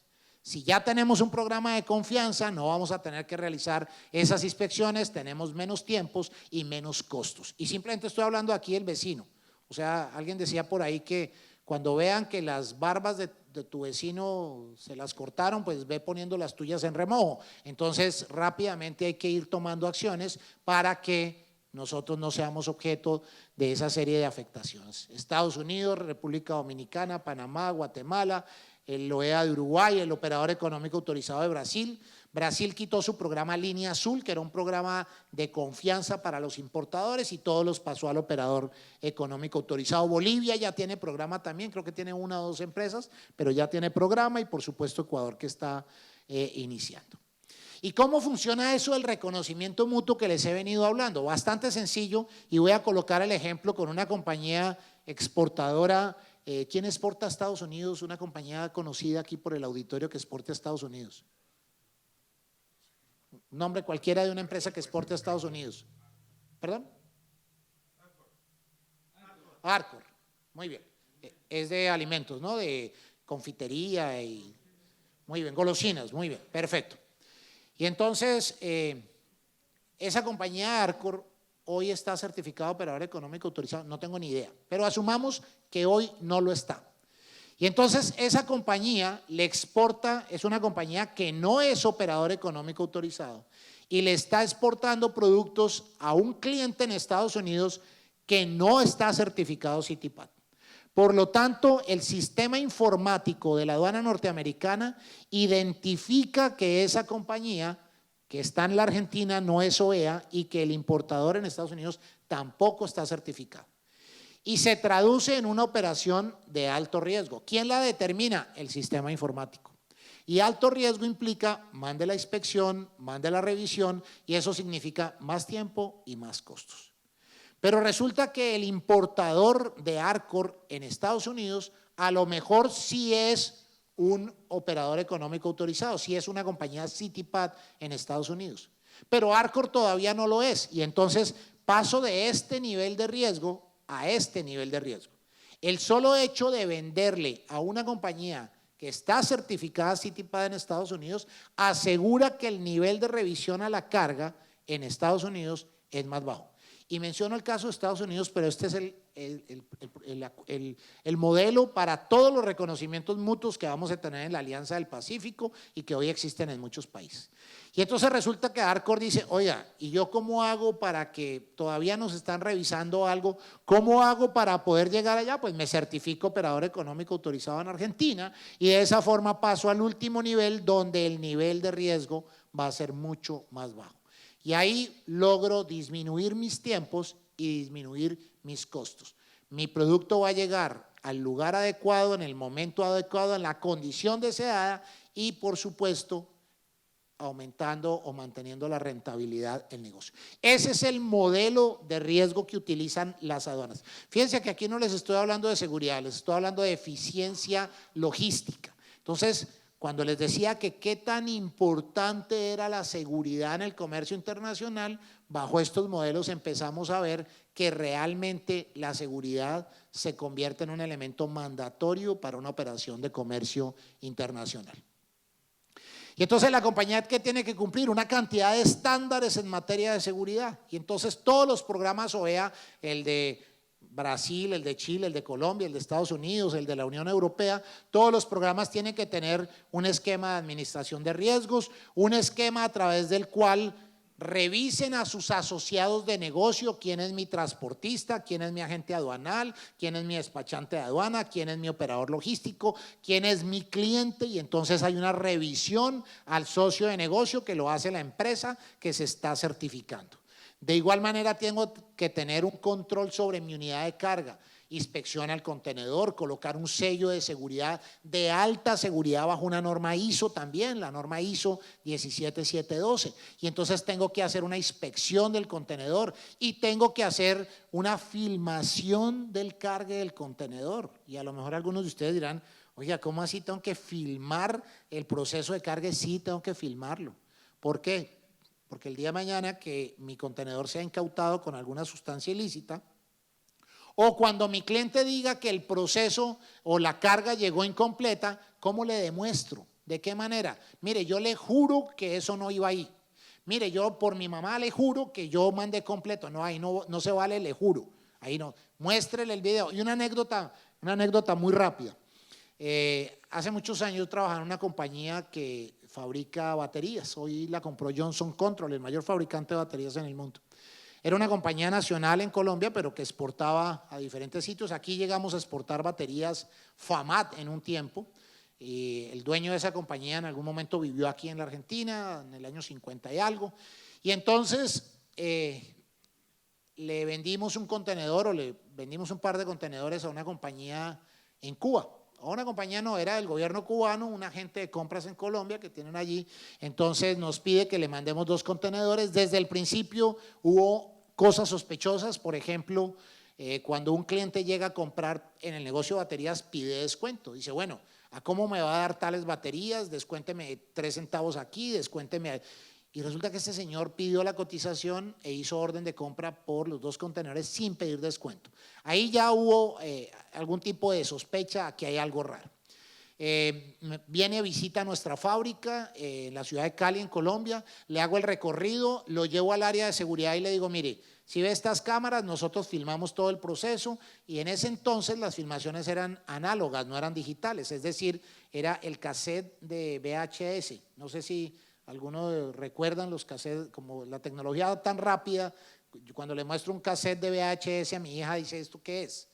Si ya tenemos un programa de confianza, no vamos a tener que realizar esas inspecciones, tenemos menos tiempos y menos costos. Y simplemente estoy hablando aquí del vecino. O sea, alguien decía por ahí que cuando vean que las barbas de tu vecino se las cortaron, pues ve poniendo las tuyas en remojo. Entonces, rápidamente hay que ir tomando acciones para que nosotros no seamos objeto de esa serie de afectaciones. Estados Unidos, República Dominicana, Panamá, Guatemala, el OEA de Uruguay, el operador económico autorizado de Brasil. Brasil quitó su programa Línea Azul, que era un programa de confianza para los importadores, y todos los pasó al operador económico autorizado. Bolivia ya tiene programa también, creo que tiene 1 o 2 empresas, pero ya tiene programa, y por supuesto Ecuador, que está iniciando. ¿Y cómo funciona eso del reconocimiento mutuo que les he venido hablando? Bastante sencillo, y voy a colocar el ejemplo con una compañía exportadora. ¿Quién exporta a Estados Unidos? Una compañía conocida aquí por el auditorio que exporte a Estados Unidos. Un nombre cualquiera de una empresa que exporte a Estados Unidos. ¿Perdón? Arcor. Muy bien. Es de alimentos, ¿no? De confitería y… Muy bien, golosinas, muy bien, perfecto. Y entonces, esa compañía Arcor hoy está certificada operador económico autorizado, no tengo ni idea, pero asumamos que hoy no lo está. Y entonces esa compañía le exporta, es una compañía que no es operador económico autorizado y le está exportando productos a un cliente en Estados Unidos que no está certificado CITIPAT. Por lo tanto, el sistema informático de la aduana norteamericana identifica que esa compañía que está en la Argentina no es OEA y que el importador en Estados Unidos tampoco está certificado. Y se traduce en una operación de alto riesgo. ¿Quién la determina? El sistema informático. Y alto riesgo implica mande la inspección, mande la revisión y eso significa más tiempo y más costos. Pero resulta que el importador de Arcor en Estados Unidos a lo mejor sí es un operador económico autorizado, sí es una compañía CITIPAT en Estados Unidos. Pero Arcor todavía no lo es y entonces paso de este nivel de riesgo a este nivel de riesgo. El solo hecho de venderle a una compañía que está certificada CITIPAT en Estados Unidos asegura que el nivel de revisión a la carga en Estados Unidos es más bajo. Y menciono el caso de Estados Unidos, pero este es el modelo para todos los reconocimientos mutuos que vamos a tener en la Alianza del Pacífico y que hoy existen en muchos países. Y entonces resulta que Arcor dice, oiga, ¿y yo cómo hago para que todavía nos están revisando algo? ¿Cómo hago para poder llegar allá? Pues me certifico operador económico autorizado en Argentina y de esa forma paso al último nivel donde el nivel de riesgo va a ser mucho más bajo. Y ahí logro disminuir mis tiempos y disminuir mis costos. Mi producto va a llegar al lugar adecuado, en el momento adecuado, en la condición deseada y, por supuesto, aumentando o manteniendo la rentabilidad del negocio. Ese es el modelo de riesgo que utilizan las aduanas. Fíjense que aquí no les estoy hablando de seguridad, les estoy hablando de eficiencia logística. Entonces, cuando les decía que qué tan importante era la seguridad en el comercio internacional, bajo estos modelos empezamos a ver que realmente la seguridad se convierte en un elemento mandatorio para una operación de comercio internacional. Y entonces la compañía que tiene que cumplir una cantidad de estándares en materia de seguridad. Y entonces todos los programas OEA, el de Brasil, el de Chile, el de Colombia, el de Estados Unidos, el de la Unión Europea, todos los programas tienen que tener un esquema de administración de riesgos, un esquema a través del cual revisen a sus asociados de negocio, quién es mi transportista, quién es mi agente aduanal, quién es mi despachante de aduana, quién es mi operador logístico, quién es mi cliente, y entonces hay una revisión al socio de negocio que lo hace la empresa que se está certificando. De igual manera tengo que tener un control sobre mi unidad de carga, inspección al contenedor, colocar un sello de seguridad de alta seguridad bajo una norma ISO también, la norma ISO 17712. Y entonces tengo que hacer una inspección del contenedor y tengo que hacer una filmación del cargue del contenedor. Y a lo mejor algunos de ustedes dirán, oiga, ¿cómo así tengo que filmar el proceso de cargue? Sí, tengo que filmarlo. ¿Por qué? Porque el día de mañana que mi contenedor sea incautado con alguna sustancia ilícita, o cuando mi cliente diga que el proceso o la carga llegó incompleta, ¿cómo le demuestro? ¿De qué manera? Mire, yo le juro que eso no iba ahí. Mire, yo por mi mamá le juro que yo mandé completo. No, ahí no se vale, le juro. Ahí no. Muéstrele el video. Y una anécdota muy rápida. Hace muchos años yo trabajaba en una compañía que fabrica baterías. Hoy la compró Johnson Control, el mayor fabricante de baterías en el mundo. Era una compañía nacional en Colombia, pero que exportaba a diferentes sitios. Aquí llegamos a exportar baterías FAMAT en un tiempo. El dueño de esa compañía en algún momento vivió aquí en la Argentina, en el año 50 y algo. Y entonces le vendimos un contenedor o le vendimos un par de contenedores a una compañía en Cuba. A una compañía no, era del gobierno cubano, un agente de compras en Colombia que tienen allí. Entonces nos pide que le mandemos 2 contenedores. Desde el principio hubo cosas sospechosas, por ejemplo, cuando un cliente llega a comprar en el negocio de baterías pide descuento, dice, bueno, ¿a cómo me va a dar tales baterías? Descuénteme 3 centavos aquí, descuénteme. Y resulta que este señor pidió la cotización e hizo orden de compra por los 2 contenedores sin pedir descuento. Ahí ya hubo algún tipo de sospecha que hay algo raro. viene, visita nuestra fábrica en la ciudad de Cali, en Colombia, le hago el recorrido, lo llevo al área de seguridad y le digo, mire, si ve estas cámaras, nosotros filmamos todo el proceso y en ese entonces las filmaciones eran análogas, no eran digitales, es decir, era el cassette de VHS. No sé si algunos recuerdan los cassettes, como la tecnología tan rápida, cuando le muestro un cassette de VHS a mi hija dice, ¿esto qué es?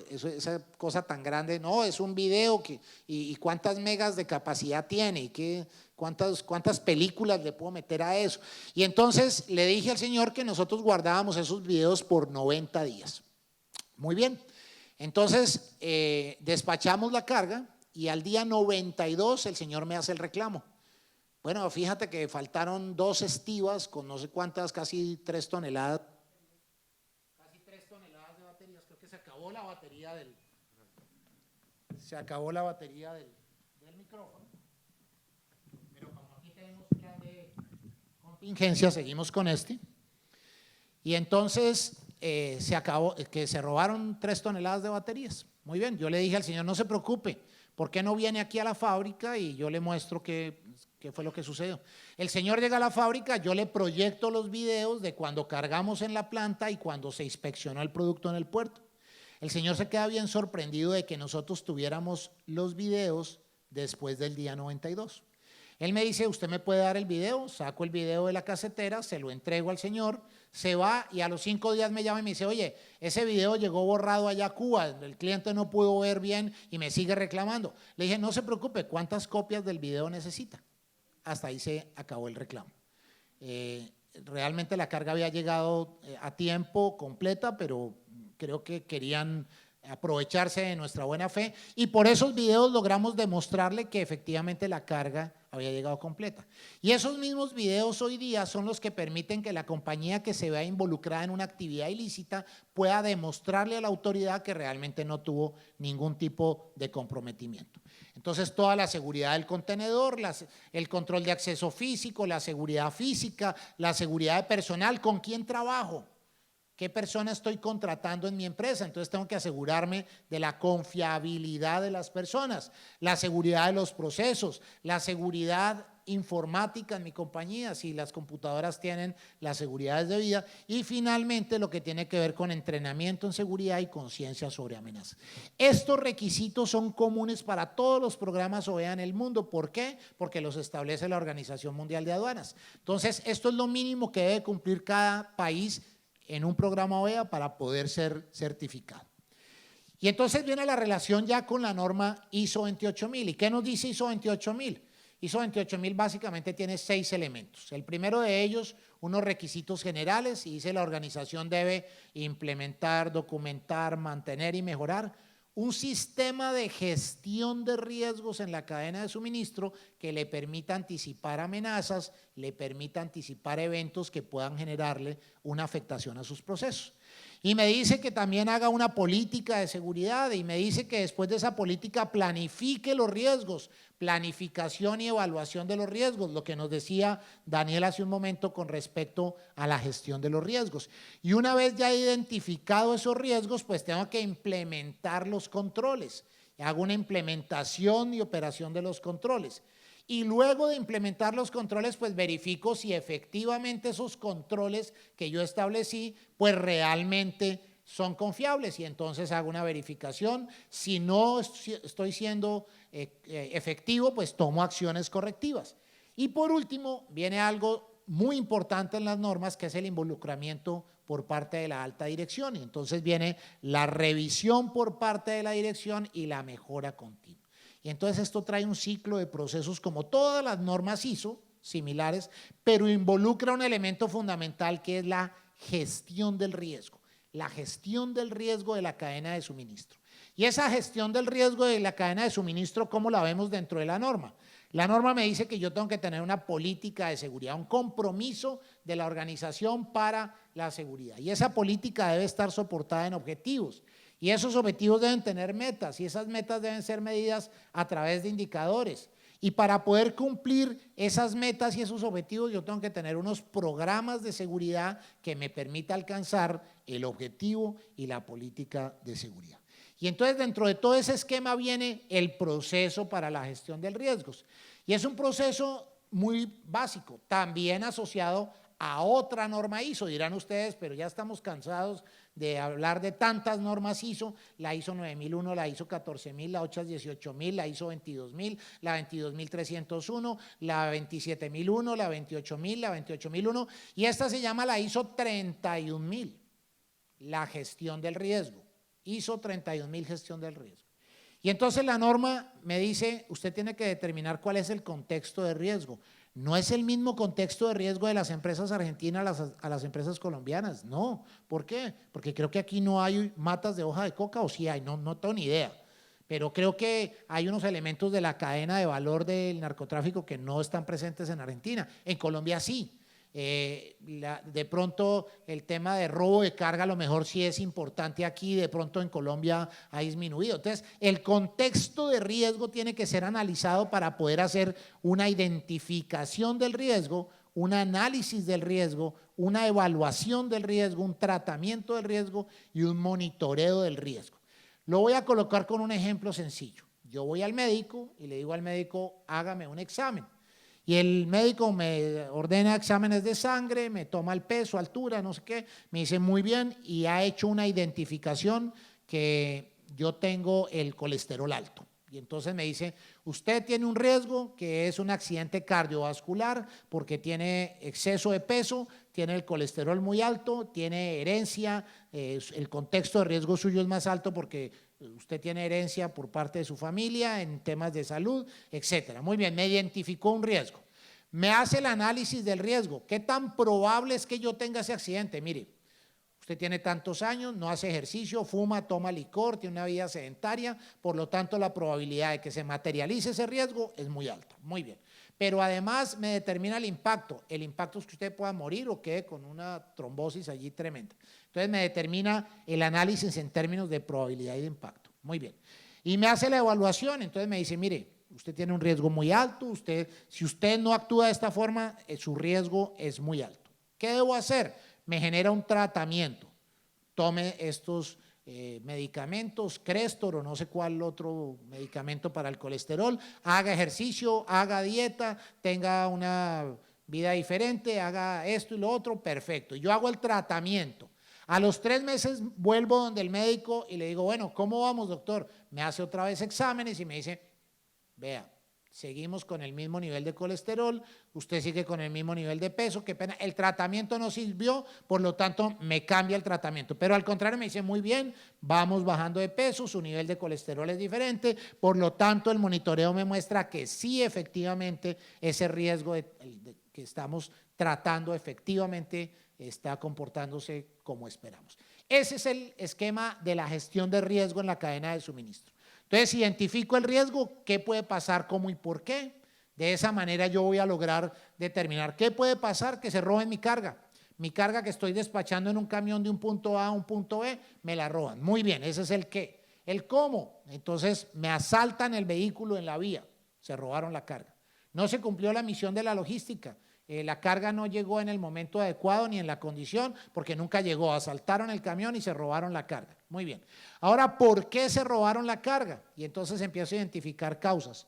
Esa cosa tan grande, no, es un video y cuántas megas de capacidad tiene y cuántas películas le puedo meter a eso. Y entonces le dije al señor que nosotros guardábamos esos videos por 90 días. Muy bien, entonces despachamos la carga y al día 92 el señor me hace el reclamo. Bueno, fíjate que faltaron 2 estivas con no sé cuántas, casi 3 toneladas. Se acabó la batería del micrófono, pero como aquí tenemos plan de contingencia, seguimos con este. Y entonces se acabó, que se robaron 3 toneladas de baterías. Muy bien, yo le dije al señor, no se preocupe, ¿por qué no viene aquí a la fábrica y yo le muestro qué fue lo que sucedió? El señor llega a la fábrica, yo le proyecto los videos de cuando cargamos en la planta y cuando se inspeccionó el producto en el puerto. El señor se queda bien sorprendido de que nosotros tuviéramos los videos después del día 92. Él me dice, ¿usted me puede dar el video? Saco el video de la casetera, se lo entrego al señor, se va y a los 5 días me llama y me dice, oye, ese video llegó borrado allá a Cuba, el cliente no pudo ver bien y me sigue reclamando. Le dije, no se preocupe, ¿cuántas copias del video necesita? Hasta ahí se acabó el reclamo. Realmente la carga había llegado a tiempo, completa, pero creo que querían aprovecharse de nuestra buena fe y por esos videos logramos demostrarle que efectivamente la carga había llegado completa. Y esos mismos videos hoy día son los que permiten que la compañía que se vea involucrada en una actividad ilícita pueda demostrarle a la autoridad que realmente no tuvo ningún tipo de comprometimiento. Entonces, toda la seguridad del contenedor, el control de acceso físico, la seguridad física, la seguridad de personal, ¿con quién trabajo? ¿Qué persona estoy contratando en mi empresa? Entonces tengo que asegurarme de la confiabilidad de las personas, la seguridad de los procesos, la seguridad informática en mi compañía, si las computadoras tienen las seguridades debidas y finalmente lo que tiene que ver con entrenamiento en seguridad y conciencia sobre amenazas. Estos requisitos son comunes para todos los programas OEA en el mundo. ¿Por qué? Porque los establece la Organización Mundial de Aduanas. Entonces, esto es lo mínimo que debe cumplir cada país en un programa OEA para poder ser certificado. Y entonces viene la relación ya con la norma ISO 28000. ¿Y qué nos dice ISO 28000? ISO 28000 básicamente tiene 6 elementos. El primero de ellos, unos requisitos generales, y dice la organización debe implementar, documentar, mantener y mejorar un sistema de gestión de riesgos en la cadena de suministro que le permita anticipar amenazas, le permita anticipar eventos que puedan generarle una afectación a sus procesos. Y me dice que también haga una política de seguridad y me dice que después de esa política planifique los riesgos, planificación y evaluación de los riesgos, lo que nos decía Daniel hace un momento con respecto a la gestión de los riesgos. Y una vez ya identificado esos riesgos, pues tengo que implementar los controles. Hago una implementación y operación de los controles. Y luego de implementar los controles, pues verifico si efectivamente esos controles que yo establecí, pues realmente son confiables y entonces hago una verificación. Si no estoy siendo efectivo, pues tomo acciones correctivas. Y por último, viene algo muy importante en las normas, que es el involucramiento por parte de la alta dirección. Y entonces viene la revisión por parte de la dirección y la mejora continua. Y entonces esto trae un ciclo de procesos como todas las normas ISO similares, pero involucra un elemento fundamental que es la gestión del riesgo, la gestión del riesgo de la cadena de suministro. Y esa gestión del riesgo de la cadena de suministro, ¿cómo la vemos dentro de la norma? La norma me dice que yo tengo que tener una política de seguridad, un compromiso de la organización para la seguridad. Y esa política debe estar soportada en objetivos. Y esos objetivos deben tener metas y esas metas deben ser medidas a través de indicadores. Y para poder cumplir esas metas y esos objetivos yo tengo que tener unos programas de seguridad que me permita alcanzar el objetivo y la política de seguridad. Y entonces dentro de todo ese esquema viene el proceso para la gestión del riesgos. Y es un proceso muy básico, también asociado a otra norma ISO. Dirán ustedes, pero ya estamos cansados de hablar de tantas normas ISO, la ISO 9001, la ISO 14000, la OCHAS 18000, la ISO 22000, la 22301, la 27001, la 28000, la 28001, y esta se llama la ISO 31000, la gestión del riesgo. ISO 31000, gestión del riesgo. Y entonces la norma me dice, usted tiene que determinar cuál es el contexto de riesgo. No es el mismo contexto de riesgo de las empresas argentinas a las empresas colombianas, no. ¿Por qué? Porque creo que aquí no hay matas de hoja de coca, o sí hay, no tengo ni idea. Pero creo que hay unos elementos de la cadena de valor del narcotráfico que no están presentes en Argentina. En Colombia sí. De pronto el tema de robo de carga a lo mejor sí es importante aquí, de pronto en Colombia ha disminuido. Entonces el contexto de riesgo tiene que ser analizado para poder hacer una identificación del riesgo, un análisis del riesgo, una evaluación del riesgo, un tratamiento del riesgo y un monitoreo del riesgo. Lo voy a colocar con un ejemplo sencillo. Yo voy al médico y le digo al médico, hágame un examen. Y el médico me ordena exámenes de sangre, me toma el peso, altura, no sé qué, me dice muy bien y ha hecho una identificación que yo tengo el colesterol alto. Y entonces me dice, usted tiene un riesgo que es un accidente cardiovascular porque tiene exceso de peso, tiene el colesterol muy alto, tiene herencia, el contexto de riesgo suyo es más alto porque usted tiene herencia por parte de su familia en temas de salud, etcétera. Muy bien, me identificó un riesgo. Me hace el análisis del riesgo. ¿Qué tan probable es que yo tenga ese accidente? Mire, usted tiene tantos años, no hace ejercicio, fuma, toma licor, tiene una vida sedentaria, por lo tanto la probabilidad de que se materialice ese riesgo es muy alta. Muy bien. Pero además me determina el impacto. El impacto es que usted pueda morir o quede con una trombosis allí tremenda. Entonces me determina el análisis en términos de probabilidad y de impacto. Muy bien. Y me hace la evaluación, entonces me dice, mire, usted tiene un riesgo muy alto, si usted no actúa de esta forma, su riesgo es muy alto. ¿Qué debo hacer? Me genera un tratamiento. Tome estos medicamentos, Crestor o no sé cuál otro medicamento para el colesterol, haga ejercicio, haga dieta, tenga una vida diferente, haga esto y lo otro, perfecto. Yo hago el tratamiento. A los 3 meses vuelvo donde el médico y le digo, bueno, ¿cómo vamos, doctor? Me hace otra vez exámenes y me dice, vea, seguimos con el mismo nivel de colesterol, usted sigue con el mismo nivel de peso, qué pena, el tratamiento no sirvió, por lo tanto me cambia el tratamiento, pero al contrario me dice, muy bien, vamos bajando de peso, su nivel de colesterol es diferente, por lo tanto el monitoreo me muestra que sí efectivamente ese riesgo que estamos tratando efectivamente está comportándose como esperamos. Ese es el esquema de la gestión de riesgo en la cadena de suministro. Entonces, identifico el riesgo, qué puede pasar, cómo y por qué. De esa manera yo voy a lograr determinar qué puede pasar, que se roben mi carga. Mi carga que estoy despachando en un camión de un punto A a un punto B, me la roban. Muy bien, ese es el qué. El cómo, entonces me asaltan el vehículo en la vía, se robaron la carga. No se cumplió la misión de la logística. La carga no llegó en el momento adecuado ni en la condición porque nunca llegó, asaltaron el camión y se robaron la carga. Muy bien. Ahora, ¿por qué se robaron la carga? Y entonces empiezo a identificar causas.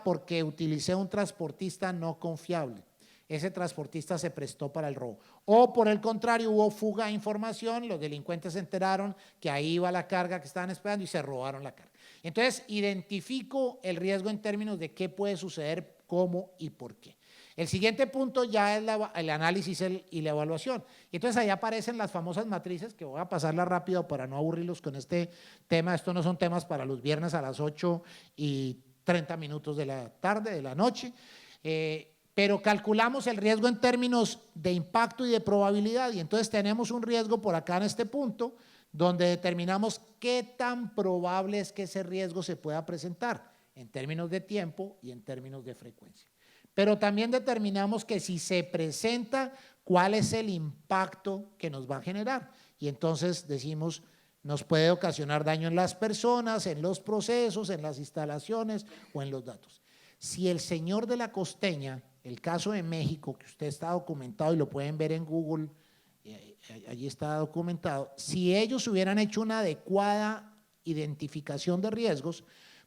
Porque utilicé un transportista no confiable. Ese transportista se prestó para el robo. O por el contrario, hubo fuga de información, los delincuentes se enteraron que ahí iba la carga que estaban esperando y se robaron la carga. Entonces, identifico el riesgo en términos de qué puede suceder, cómo y por qué. El siguiente punto ya es el análisis y la evaluación. Y entonces ahí aparecen las famosas matrices, que voy a pasarlas rápido para no aburrirlos con este tema. Estos no son temas para los viernes a las 8:30 de la tarde, de la noche. Pero calculamos el riesgo en términos de impacto y de probabilidad. Y entonces tenemos un riesgo por acá en este punto, donde determinamos qué tan probable es que ese riesgo se pueda presentar en términos de tiempo y en términos de frecuencia. Pero también determinamos que si se presenta, cuál es el impacto que nos va a generar. Y entonces decimos, nos puede ocasionar daño en las personas, en los procesos, en las instalaciones o en los datos. Si el señor de la costeña, el caso de México, que usted está documentado y lo pueden ver en Google, allí está documentado, si ellos hubieran hecho una adecuada identificación de riesgos,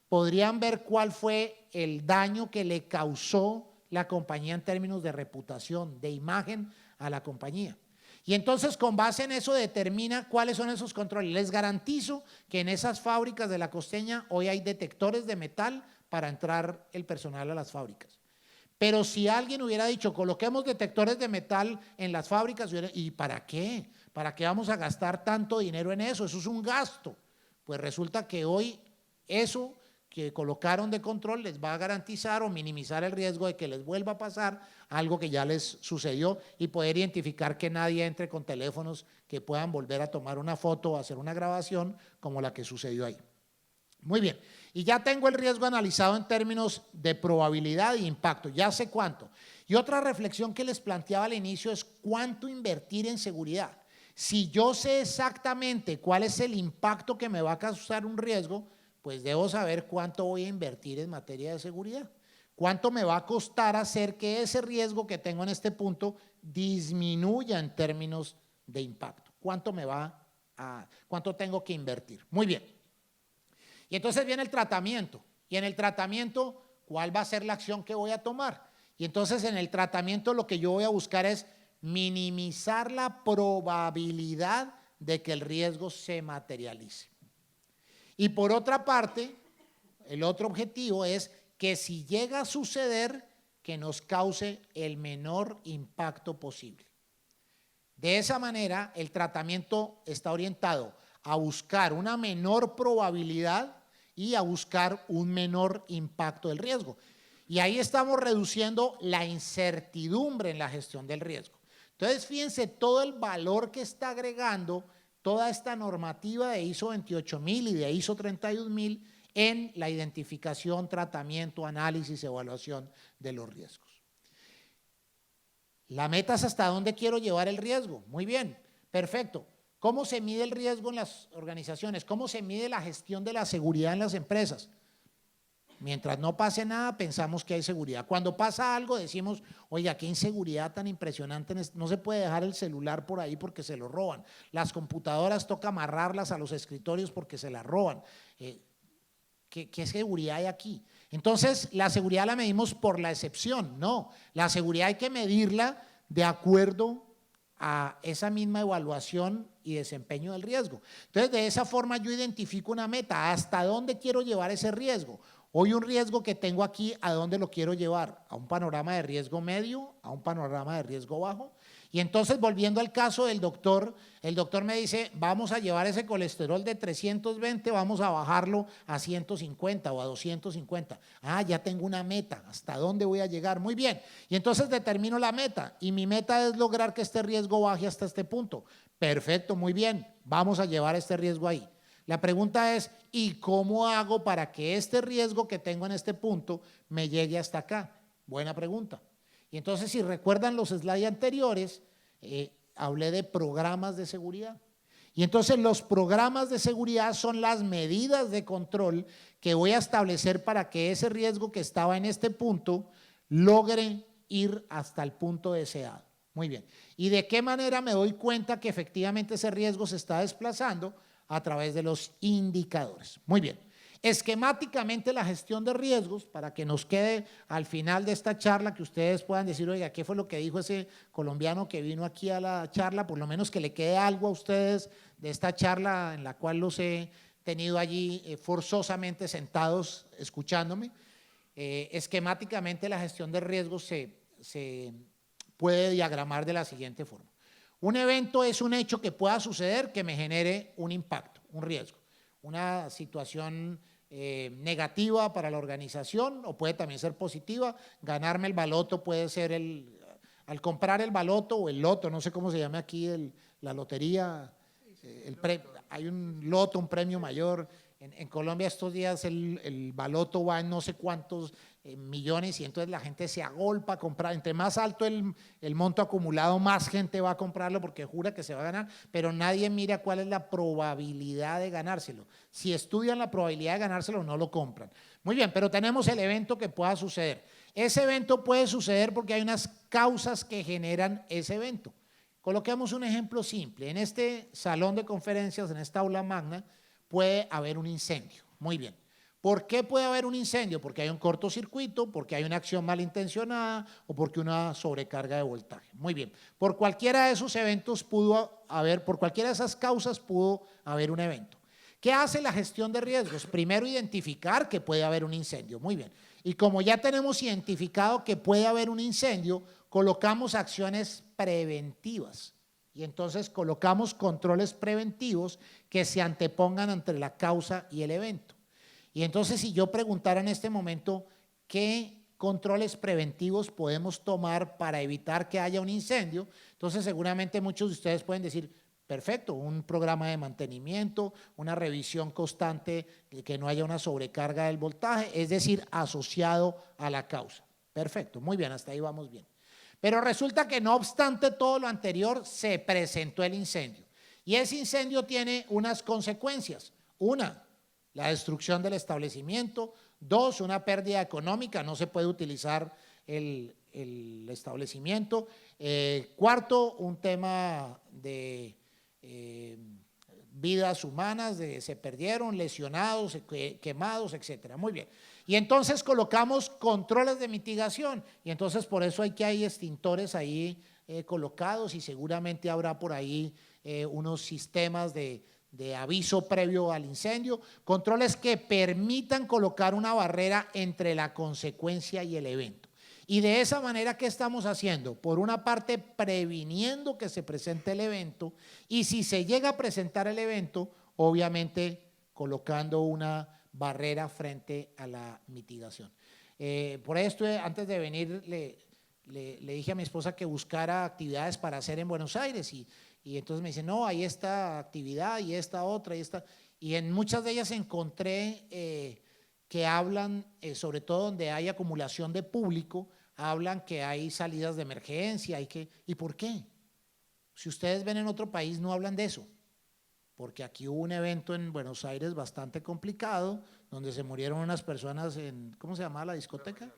podrían ver cuál fue el daño que le causó la compañía en términos de reputación, de imagen a la compañía. Y entonces con base en eso determina cuáles son esos controles. Les garantizo que en esas fábricas de la Costeña hoy hay detectores de metal para entrar el personal a las fábricas. Pero si alguien hubiera dicho, coloquemos detectores de metal en las fábricas, ¿y para qué? ¿Para qué vamos a gastar tanto dinero en eso? Eso es un gasto. Pues resulta que hoy eso que colocaron de control les va a garantizar o minimizar el riesgo de que les vuelva a pasar algo que ya les sucedió y poder identificar que nadie entre con teléfonos que puedan volver a tomar una foto o hacer una grabación como la que sucedió ahí. Muy bien, y ya tengo el riesgo analizado en términos de probabilidad e impacto, ya sé cuánto. Y otra reflexión que les planteaba al inicio es cuánto invertir en seguridad. Si yo sé exactamente cuál es el impacto que me va a causar un riesgo, pues debo saber cuánto voy a invertir en materia de seguridad. ¿Cuánto me va a costar hacer que ese riesgo que tengo en este punto disminuya en términos de impacto? ¿Cuánto tengo que invertir? Muy bien. Y entonces viene el tratamiento. Y en el tratamiento, ¿cuál va a ser la acción que voy a tomar? Y entonces en el tratamiento lo que yo voy a buscar es minimizar la probabilidad de que el riesgo se materialice. Y por otra parte, el otro objetivo es que si llega a suceder, que nos cause el menor impacto posible. De esa manera, el tratamiento está orientado a buscar una menor probabilidad y a buscar un menor impacto del riesgo. Y ahí estamos reduciendo la incertidumbre en la gestión del riesgo. Entonces, fíjense todo el valor que está agregando toda esta normativa de ISO 28000 y de ISO 31000 en la identificación, tratamiento, análisis, evaluación de los riesgos. La meta es hasta dónde quiero llevar el riesgo. Muy bien, perfecto. ¿Cómo se mide el riesgo en las organizaciones? ¿Cómo se mide la gestión de la seguridad en las empresas? Mientras no pase nada, pensamos que hay seguridad. Cuando pasa algo, decimos, oiga, qué inseguridad tan impresionante. No se puede dejar el celular por ahí porque se lo roban. Las computadoras toca amarrarlas a los escritorios porque se las roban. ¿Qué seguridad hay aquí? Entonces, la seguridad la medimos por la excepción. No, la seguridad hay que medirla de acuerdo a esa misma evaluación y desempeño del riesgo. Entonces, de esa forma yo identifico una meta. ¿Hasta dónde quiero llevar ese riesgo? Hoy un riesgo que tengo aquí, ¿a dónde lo quiero llevar? ¿A un panorama de riesgo medio? ¿A un panorama de riesgo bajo? Y entonces, volviendo al caso del doctor, el doctor me dice, vamos a llevar ese colesterol de 320, vamos a bajarlo a 150 o a 250. Ah, ya tengo una meta, ¿hasta dónde voy a llegar? Muy bien, y entonces determino la meta, y mi meta es lograr que este riesgo baje hasta este punto. Perfecto, muy bien, vamos a llevar este riesgo ahí. La pregunta es, ¿y cómo hago para que este riesgo que tengo en este punto me llegue hasta acá? Buena pregunta. Y entonces, si recuerdan los slides anteriores, hablé de programas de seguridad. Y entonces los programas de seguridad son las medidas de control que voy a establecer para que ese riesgo que estaba en este punto logre ir hasta el punto deseado. Muy bien. ¿Y de qué manera me doy cuenta que efectivamente ese riesgo se está desplazando? A través de los indicadores. Muy bien. Esquemáticamente la gestión de riesgos, para que nos quede al final de esta charla, que ustedes puedan decir, oiga, ¿qué fue lo que dijo ese colombiano que vino aquí a la charla? Por lo menos que le quede algo a ustedes de esta charla en la cual los he tenido allí forzosamente sentados escuchándome. Esquemáticamente la gestión de riesgos se puede diagramar de la siguiente forma. Un evento es un hecho que pueda suceder que me genere un impacto, un riesgo, una situación negativa para la organización o puede también ser positiva. Ganarme el baloto puede ser al comprar el baloto o el loto, no sé cómo se llama aquí, la lotería, hay un loto, un premio mayor. En Colombia estos días el baloto va en no sé cuántos millones y entonces la gente se agolpa a comprar. Entre más alto el monto acumulado, más gente va a comprarlo porque jura que se va a ganar, pero nadie mira cuál es la probabilidad de ganárselo. Si estudian la probabilidad de ganárselo, no lo compran. Muy bien, pero tenemos el evento que pueda suceder. Ese evento puede suceder porque hay unas causas que generan ese evento. Coloquemos un ejemplo simple. En este salón de conferencias, en esta aula magna, puede haber un incendio. Muy bien. ¿Por qué puede haber un incendio? Porque hay un cortocircuito, porque hay una acción malintencionada o porque una sobrecarga de voltaje. Muy bien. Por cualquiera de esos eventos pudo haber, por cualquiera de esas causas pudo haber un evento. ¿Qué hace la gestión de riesgos? Primero, identificar que puede haber un incendio. Muy bien. Y como ya tenemos identificado que puede haber un incendio, colocamos acciones preventivas. Y entonces colocamos controles preventivos que se antepongan entre la causa y el evento. Y entonces, si yo preguntara en este momento qué controles preventivos podemos tomar para evitar que haya un incendio, entonces seguramente muchos de ustedes pueden decir, perfecto, un programa de mantenimiento, una revisión constante de que no haya una sobrecarga del voltaje, es decir, asociado a la causa. Perfecto, muy bien, hasta ahí vamos bien. Pero resulta que no obstante todo lo anterior, se presentó el incendio. Y ese incendio tiene unas consecuencias. Una, la destrucción del establecimiento. Dos, una pérdida económica, no se puede utilizar el establecimiento. Cuarto, un tema de vidas humanas, se perdieron, lesionados, quemados, etcétera. Muy bien. Y entonces colocamos controles de mitigación y entonces por eso hay extintores ahí colocados y seguramente habrá por ahí unos sistemas de aviso previo al incendio, controles que permitan colocar una barrera entre la consecuencia y el evento. Y de esa manera, ¿qué estamos haciendo? Por una parte, previniendo que se presente el evento y si se llega a presentar el evento, obviamente colocando una barrera frente a la mitigación. Por esto, antes de venir, le dije a mi esposa que buscara actividades para hacer en Buenos Aires y entonces me dice, no, hay esta actividad y esta otra y esta. Y en muchas de ellas encontré que hablan, sobre todo donde hay acumulación de público, hablan que hay salidas de emergencia, ¿y por qué? Si ustedes ven en otro país no hablan de eso, porque aquí hubo un evento en Buenos Aires bastante complicado, donde se murieron unas personas en, ¿cómo se llamaba la discoteca?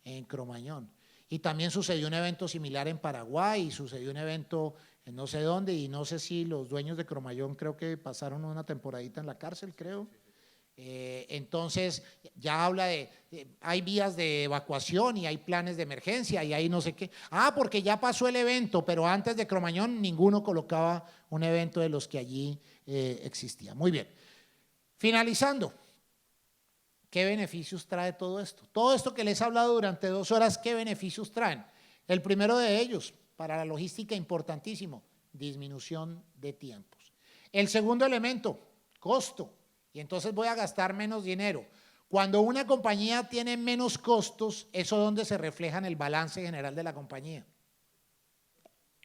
En Cromañón. Y también sucedió un evento similar en Paraguay, y sucedió un evento en no sé dónde, y no sé si los dueños de Cromañón creo que pasaron una temporadita en la cárcel, creo. Entonces ya habla hay vías de evacuación y hay planes de emergencia y hay no sé qué. Porque ya pasó el evento, pero antes de Cromañón ninguno colocaba un evento de los que allí existía. Muy bien. Finalizando, ¿qué beneficios trae todo esto? Todo esto que les he hablado durante 2 horas, ¿qué beneficios traen? El primero de ellos, para la logística importantísimo, disminución de tiempos. El segundo elemento, costo. Y entonces voy a gastar menos dinero. Cuando una compañía tiene menos costos, ¿eso dónde se refleja en el balance general de la compañía?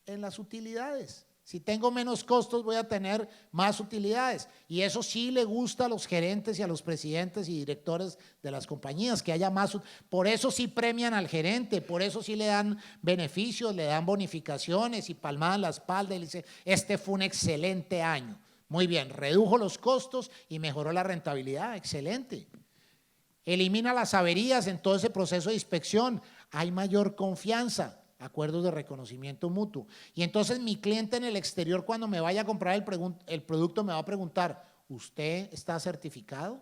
En las utilidades. Si tengo menos costos, voy a tener más utilidades. Y eso sí le gusta a los gerentes y a los presidentes y directores de las compañías, que haya más. Por eso sí premian al gerente, por eso sí le dan beneficios, le dan bonificaciones y palmadas en la espalda y le dicen, este fue un excelente año. Muy bien, redujo los costos y mejoró la rentabilidad, excelente. Elimina las averías en todo ese proceso de inspección, hay mayor confianza, acuerdos de reconocimiento mutuo. Y entonces mi cliente en el exterior cuando me vaya a comprar el producto me va a preguntar, ¿usted está certificado?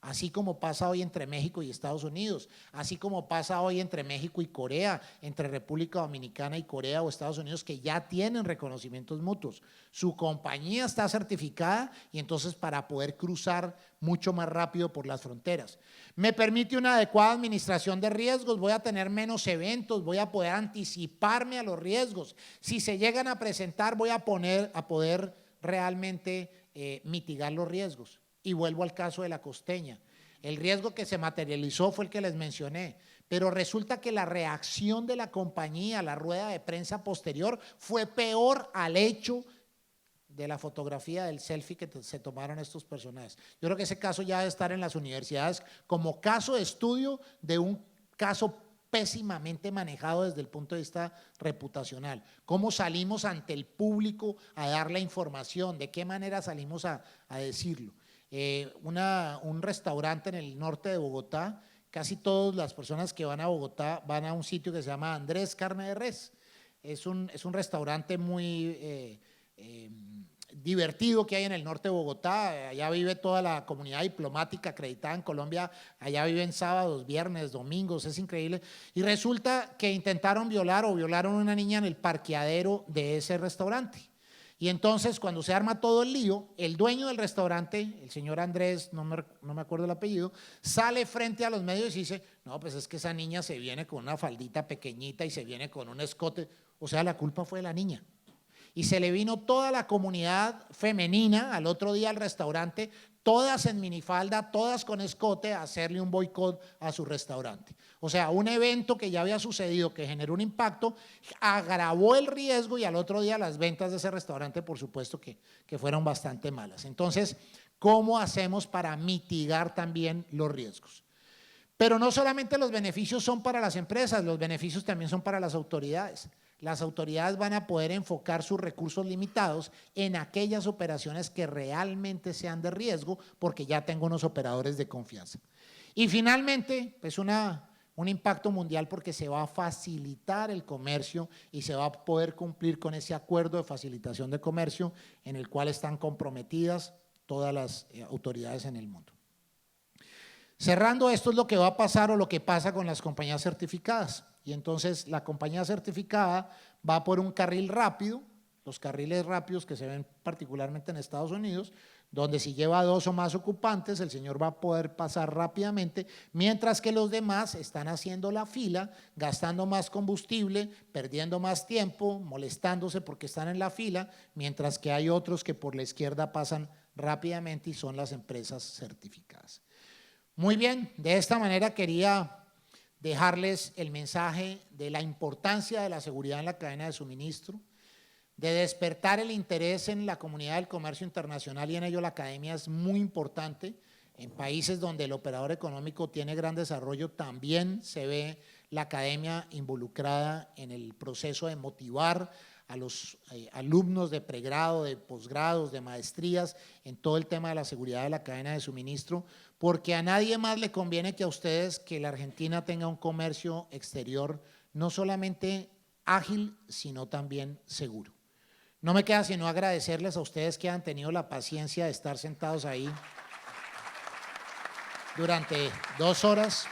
Así como pasa hoy entre México y Estados Unidos, así como pasa hoy entre México y Corea, entre República Dominicana y Corea o Estados Unidos que ya tienen reconocimientos mutuos. Su compañía está certificada y entonces para poder cruzar mucho más rápido por las fronteras. Me permite una adecuada administración de riesgos, voy a tener menos eventos, voy a poder anticiparme a los riesgos. Si se llegan a presentar voy a poder realmente mitigar los riesgos. Y vuelvo al caso de la costeña. El riesgo que se materializó fue el que les mencioné, pero resulta que la reacción de la compañía, la rueda de prensa posterior, fue peor al hecho de la fotografía del selfie que se tomaron estos personajes. Yo creo que ese caso ya debe estar en las universidades como caso de estudio de un caso pésimamente manejado desde el punto de vista reputacional. ¿Cómo salimos ante el público a dar la información? ¿De qué manera salimos a decirlo? Un restaurante en el norte de Bogotá, casi todas las personas que van a Bogotá van a un sitio que se llama Andrés Carne de Res. Es un restaurante muy divertido que hay en el norte de Bogotá. Allá vive toda la comunidad diplomática acreditada en Colombia, allá viven sábados, viernes, domingos, es increíble. Y resulta que intentaron violaron a una niña en el parqueadero de ese restaurante. Y entonces cuando se arma todo el lío, el dueño del restaurante, el señor Andrés, no me acuerdo el apellido, sale frente a los medios y dice, no, pues es que esa niña se viene con una faldita pequeñita y se viene con un escote, o sea, la culpa fue de la niña. Y se le vino toda la comunidad femenina al otro día al restaurante, todas en minifalda, todas con escote, a hacerle un boicot a su restaurante. O sea, un evento que ya había sucedido, que generó un impacto, agravó el riesgo y al otro día las ventas de ese restaurante, por supuesto que fueron bastante malas. Entonces, ¿cómo hacemos para mitigar también los riesgos? Pero no solamente los beneficios son para las empresas, los beneficios también son para las autoridades. Las autoridades van a poder enfocar sus recursos limitados en aquellas operaciones que realmente sean de riesgo, porque ya tengo unos operadores de confianza. Y finalmente, pues un impacto mundial, porque se va a facilitar el comercio y se va a poder cumplir con ese acuerdo de facilitación de comercio en el cual están comprometidas todas las autoridades en el mundo. Cerrando, esto es lo que va a pasar o lo que pasa con las compañías certificadas. Y entonces la compañía certificada va por un carril rápido, los carriles rápidos que se ven particularmente en Estados Unidos, donde si lleva 2 o más ocupantes, el señor va a poder pasar rápidamente, mientras que los demás están haciendo la fila, gastando más combustible, perdiendo más tiempo, molestándose porque están en la fila, mientras que hay otros que por la izquierda pasan rápidamente y son las empresas certificadas. Muy bien, de esta manera quería dejarles el mensaje de la importancia de la seguridad en la cadena de suministro, de despertar el interés en la comunidad del comercio internacional, y en ello la academia es muy importante. En países donde el operador económico tiene gran desarrollo, también se ve la academia involucrada en el proceso de motivar a los alumnos de pregrado, de posgrados, de maestrías, en todo el tema de la seguridad de la cadena de suministro, porque a nadie más le conviene que a ustedes que la Argentina tenga un comercio exterior no solamente ágil, sino también seguro. No me queda sino agradecerles a ustedes que han tenido la paciencia de estar sentados ahí durante 2 horas.